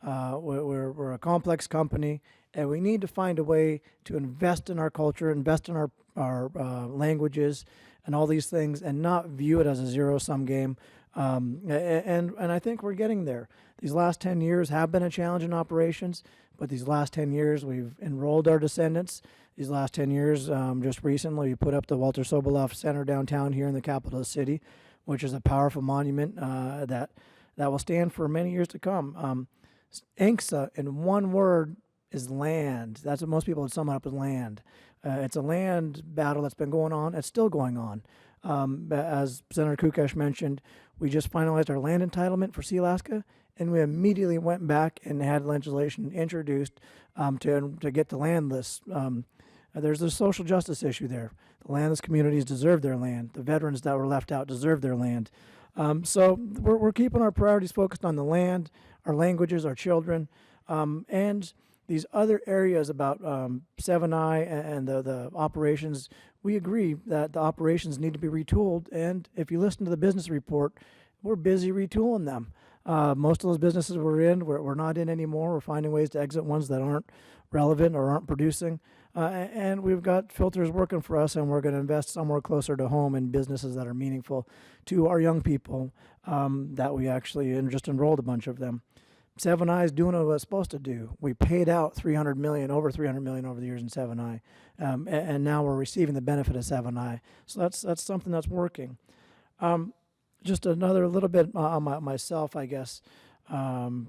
we're a complex company, and we need to find a way to invest in our culture, invest in our languages, and all these things, and not view it as a zero-sum game. And I think we're getting there. These last 10 years have been a challenge in operations, but these last 10 years we've enrolled our descendants. These last 10 years, just recently, we put up the Walter Soboleff Center downtown here in the capital of the city, which is a powerful monument that will stand for many years to come. ANCSA, in one word, is land. That's what most people would sum it up as land. It's a land battle that's been going on. It's still going on. As Senator Kukesh mentioned, we just finalized our land entitlement for Sealaska, and we immediately went back and had legislation introduced to get the land list. There's a social justice issue there. The landless communities deserve their land. The veterans that were left out deserve their land. So we're keeping our priorities focused on the land, our languages, our children, and these other areas about 7i and the operations. We agree that the operations need to be retooled, and if you listen to the business report, we're busy retooling them. Most of those businesses we're not in anymore. We're finding ways to exit ones that aren't relevant or aren't producing. And we've got filters working for us, and we're going to invest somewhere closer to home in businesses that are meaningful to our young people that we actually just enrolled a bunch of them. Seven I is doing what it was supposed to do. We paid out $300 million, over $300 million over the years in Seven I, and now we're receiving the benefit of Seven I. So that's something that's working. Just another little bit on myself, I guess, and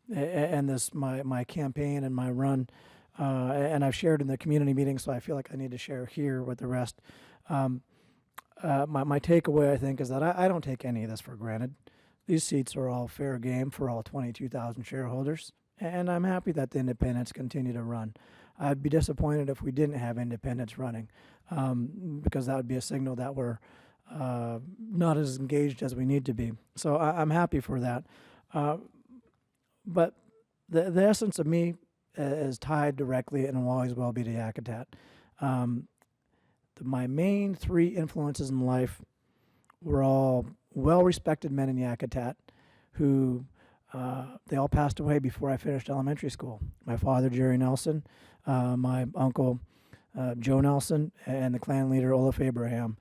this my campaign and my run, and I've shared in the community meeting, so I feel like I need to share here with the rest. My takeaway, I think, is that I don't take any of this for granted. These seats are all fair game for all 22,000 shareholders, and I'm happy that the independents continue to run. I'd be disappointed if we didn't have independents running, because that would be a signal that we're not as engaged as we need to be. So I'm happy for that. But the essence of me is tied directly and will always will be to Yakutat. My main three influences in life were all well-respected men in Yakutat who they all passed away before I finished elementary school. My father, Jerry Nelson, my uncle, Joe Nelson, and the clan leader, Olaf Abraham.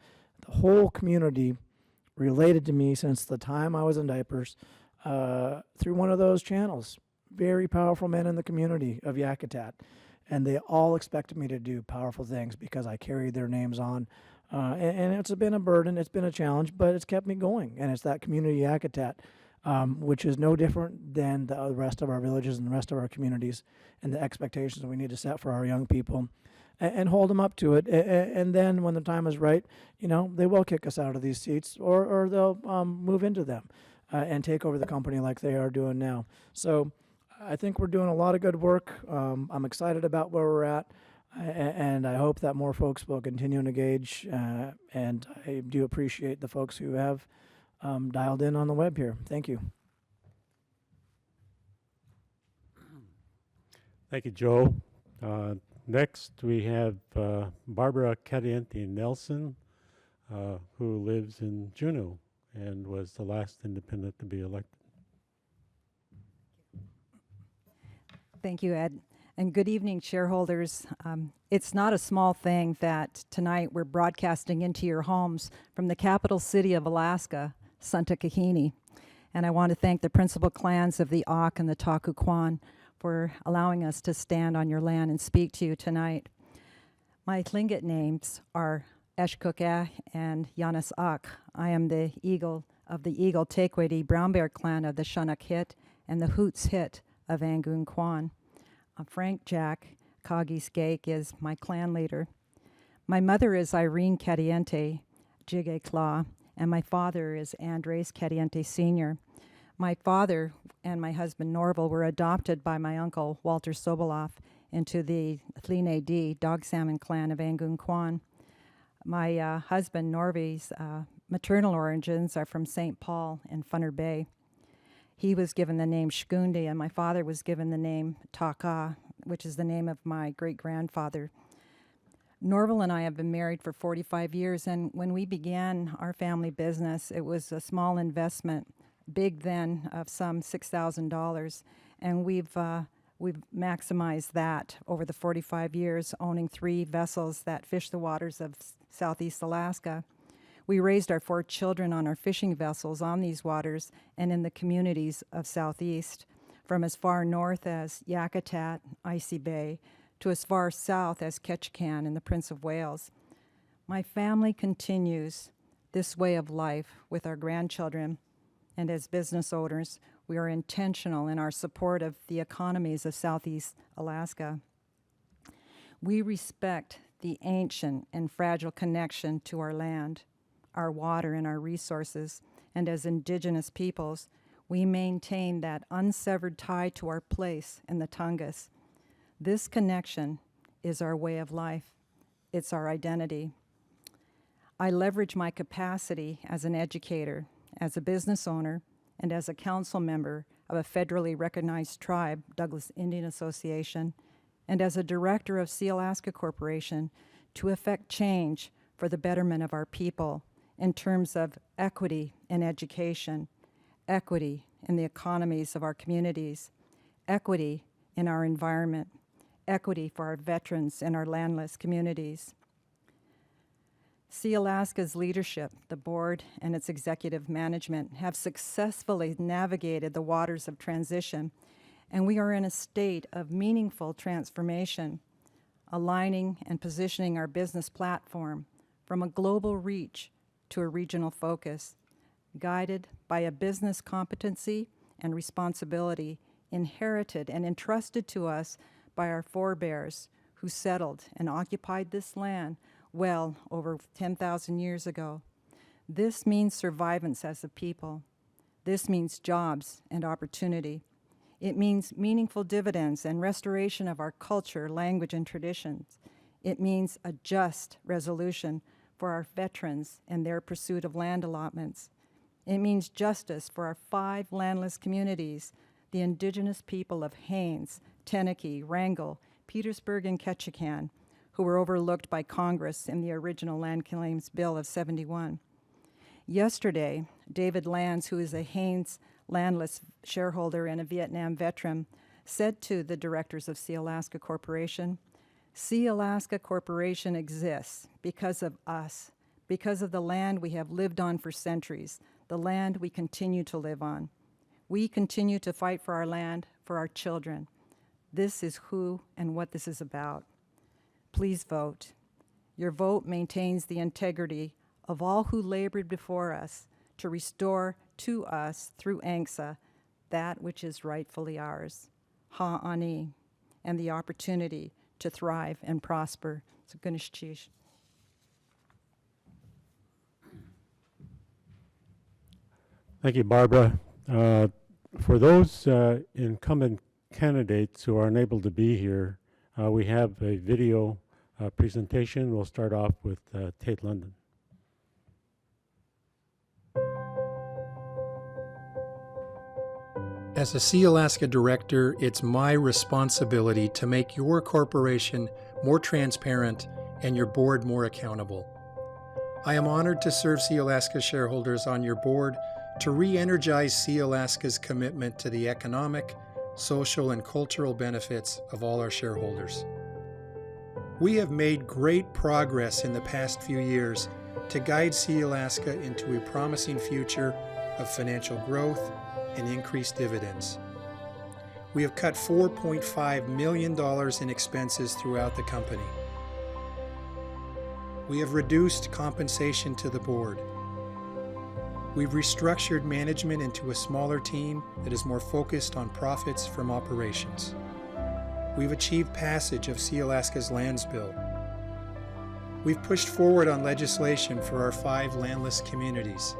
The whole community related to me since the time I was in diapers through one of those channels. Very powerful men in the community of Yakutat. And they all expected me to do powerful things because I carried their names on. And it's been a burden, it's been a challenge, but it's kept me going. And it's that community Yakutat, which is no different than the rest of our villages and the rest of our communities and the expectations we need to set for our young people and hold them up to it. And then when the time is right, they will kick us out of these seats or they'll move into them and take over the company like they are doing now. So I think we're doing a lot of good work. I'm excited about where we're at, and I hope that more folks will continue to engage. And I do appreciate the folks who have dialed in on the web here. Thank you. Thank you, Joe. Next, we have Barbara Caliente Nelson, who lives in Juneau and was the last independent to be elected. Thank you, Ed. And good evening, shareholders. It's not a small thing that tonight we're broadcasting into your homes from the capital city of Alaska, Santa Kahini. And I want to thank the principal clans of the Auk and the Taku Kwan for allowing us to stand on your land and speak to you tonight. My Tlingit names are Eshkokeh and Yanis Ak. I am the eagle of the Eagle Tekwedi Brown Bear clan of the Shunak Hit and the Hoots Hit of Angoon Kwan. Frank Jack Kagi Skake is my clan leader. My mother is Irene Cadiente Jige Claw, and my father is Andres Cadiente Sr. My father and my husband Norval were adopted by my uncle Walter Sobolov into the Tline D Dog Salmon clan of Angoon Kwan. My husband Norvy's maternal origins are from St. Paul and Funner Bay. He was given the name Shkundi, and my father was given the name Taka, which is the name of my great-grandfather. Norval and I have been married for 45 years, and when we began our family business, it was a small investment, big then, of some $6,000, and we've maximized that over the 45 years, owning 3 vessels that fish the waters of Southeast Alaska. We raised our 4 children on our fishing vessels on these waters and in the communities of Southeast, from as far north as Yakutat, Icy Bay, to as far south as Ketchikan and the Prince of Wales. My family continues this way of life with our grandchildren, and as business owners, we are intentional in our support of the economies of Southeast Alaska. We respect the ancient and fragile connection to our land, our water, and our resources, and as Indigenous peoples, we maintain that unsevered tie to our place in the Tongass. This connection is our way of life. It's our identity. I leverage my capacity as an educator, as a business owner, and as a council member of a federally recognized tribe, Douglas Indian Association, and as a director of Sealaska Corporation to effect change for the betterment of our people in terms of equity in education, equity in the economies of our communities, equity in our environment, equity for our veterans and our landless communities. Sealaska's leadership, the board and its executive management, have successfully navigated the waters of transition, and we are in a state of meaningful transformation, aligning and positioning our business platform from a global reach to a regional focus, guided by a business competency and responsibility inherited and entrusted to us by our forebears who settled and occupied this land well over 10,000 years ago. This means survivance as a people. This means jobs and opportunity. It means meaningful dividends and restoration of our culture, language, and traditions. It means a just resolution for our veterans and their pursuit of land allotments. It means justice for our 5 landless communities, the indigenous people of Haines, Tenakee, Wrangell, Petersburg, and Ketchikan, who were overlooked by Congress in the original Land Claims Bill of '71. Yesterday, David Lands, who is a Haines landless shareholder and a Vietnam veteran, said to the directors of Sealaska Corporation, "Sealaska Corporation exists because of us, because of the land we have lived on for centuries, the land we continue to live on. We continue to fight for our land, for our children. This is who and what this is about. Please vote. Your vote maintains the integrity of all who labored before us to restore to us through ANCSA that which is rightfully ours, Ha'ani, and the opportunity to thrive and prosper." So Ganesh Chish. Thank you, Barbara. For those incumbent candidates who are unable to be here, we have a video presentation. We'll start off with Tate London. As a Sealaska director, it's my responsibility to make your corporation more transparent and your board more accountable. I am honored to serve Sealaska shareholders on your board to re-energize Sealaska's commitment to the economic, social, and cultural benefits of all our shareholders. We have made great progress in the past few years to guide Sealaska into a promising future of financial growth and increased dividends. We have cut $4.5 million in expenses throughout the company. We have reduced compensation to the board. We've restructured management into a smaller team that is more focused on profits from operations. We've achieved passage of Sealaska's Lands Bill. We've pushed forward on legislation for our 5 landless communities.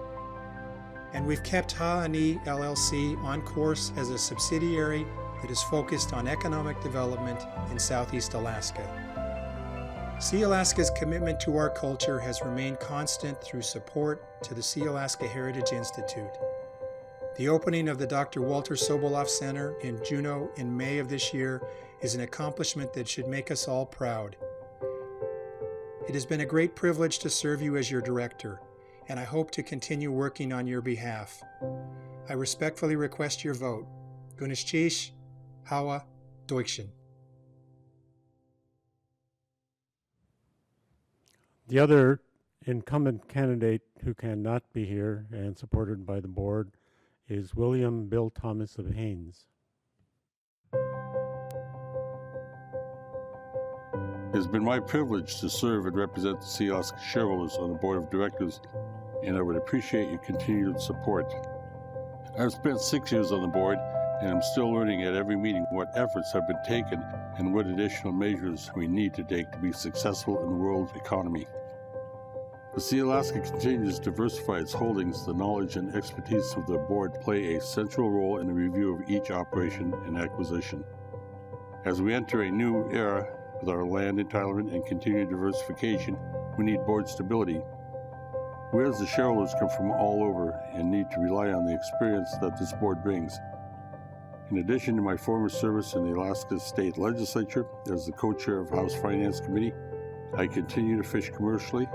And we've kept Ha'ani LLC on course as a subsidiary that is focused on economic development in Southeast Alaska. Sealaska's commitment to our culture has remained constant through support to the Sealaska Heritage Institute. The opening of the Dr. Walter Soboleff Center in Juneau in May of this year is an accomplishment that should make us all proud. It has been a great privilege to serve you as your director, and I hope to continue working on your behalf. I respectfully request your vote. Gunishchish, Hawa, Deutschen. The other incumbent candidate who cannot be here and supported by the board is William Bill Thomas of Haines. It has been my privilege to serve and represent the Sealaska shareholders on the board of directors, and I would appreciate your continued support. I've spent 6 years on the board, and I'm still learning at every meeting what efforts have been taken and what additional measures we need to take to be successful in the world economy. As Sealaska continues to diversify its holdings, the knowledge and expertise of the board play a central role in the review of each operation and acquisition. As we enter a new era with our land entitlement and continued diversification, we need board stability. We as the shareholders come from all over and need to rely on the experience that this board brings. In addition to my former service in the Alaska State Legislature as the co-chair of House Finance Committee, I continue to fish commercially.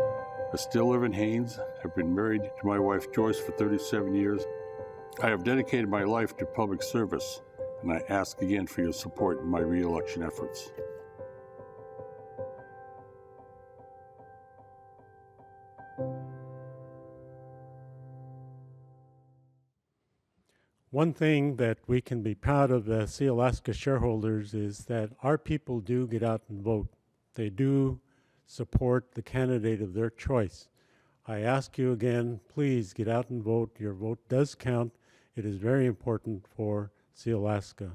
I still live in Haines. I've been married to my wife Joyce for 37 years. I have dedicated my life to public service, and I ask again for your support in my re-election efforts. one thing that we can be proud of as Sealaska shareholders is that our people do get out and vote. They do support the candidate of their choice. I ask you again, please get out and vote. Your vote does count. It is very important for Sealaska.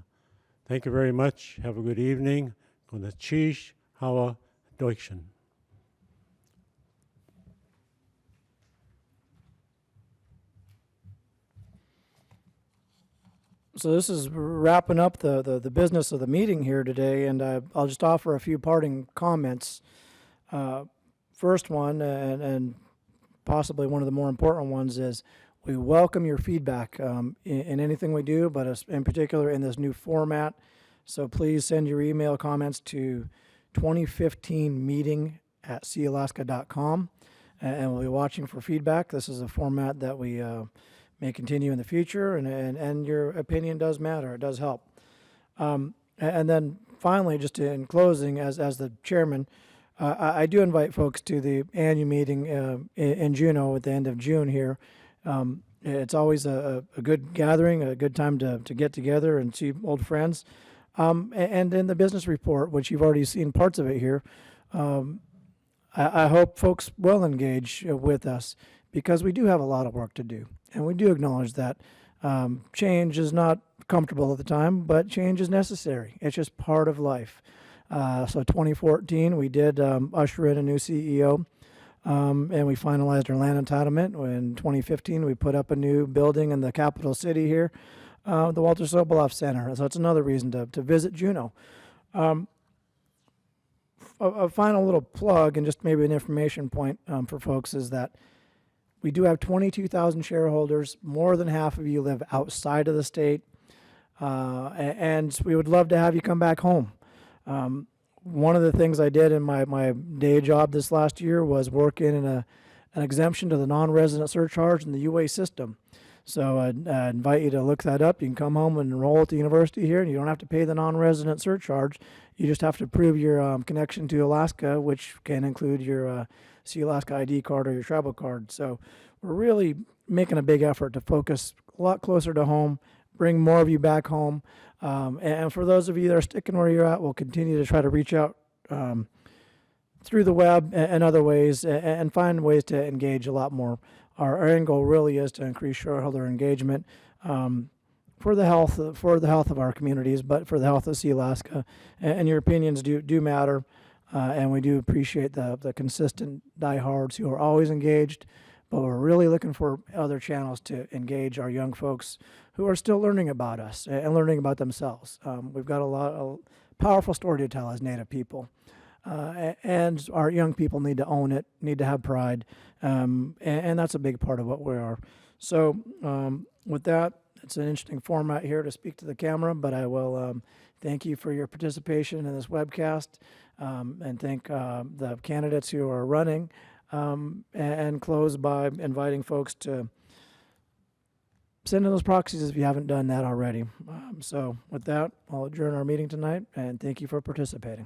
Thank you very much. Have a good evening. Chish Hawa Deutschen. So this is wrapping up the business of the meeting here today, and I'll just offer a few parting comments. First one, and possibly one of the more important ones, is we welcome your feedback in anything we do, but in particular in this new format. So please send your email comments to 2015meeting@sealaska.com, and we'll be watching for feedback. This is a format that we may continue in the future, and your opinion does matter. It does help. And then finally, just in closing, as the chairman, I do invite folks to the annual meeting in Juneau at the end of June here. It's always a good gathering, a good time to get together and see old friends. And in the business report, which you've already seen parts of it here, I hope folks will engage with us, because we do have a lot of work to do. And we do acknowledge that change is not comfortable at the time, but change is necessary. It's just part of life. So 2014, we did usher in a new CEO, and we finalized our land entitlement. In 2015, we put up a new building in the capital city here, the Walter Soboleff Center. So it's another reason to visit Juneau. A final little plug, and just maybe an information point for folks, is that we do have 22,000 shareholders. More than half of you live outside of the state, and we would love to have you come back home. One of the things I did in my day job this last year was work in an exemption to the non-resident surcharge in the UA system. So I'd invite you to look that up. You can come home and enroll at the university here, and you don't have to pay the non-resident surcharge. You just have to prove your connection to Alaska, which can include your Sealaska ID card or your travel card. So we're really making a big effort to focus a lot closer to home, bring more of you back home. And for those of you that are sticking where you're at, we'll continue to try to reach out through the web and other ways, and find ways to engage a lot more. Our end goal really is to increase shareholder engagement for the health of our communities, but for the health of Sealaska. And your opinions do matter. And we do appreciate the consistent diehards who are always engaged, but we're really looking for other channels to engage our young folks who are still learning about us and learning about themselves. We've got a powerful story to tell as Native people, and our young people need to own it, need to have pride, and that's a big part of what we are. So with that, it's an interesting format here to speak to the camera, but I will thank you for your participation in this webcast, and thank the candidates who are running, and close by inviting folks to send in those proxies if you haven't done that already. So with that, I'll adjourn our meeting tonight, and thank you for participating.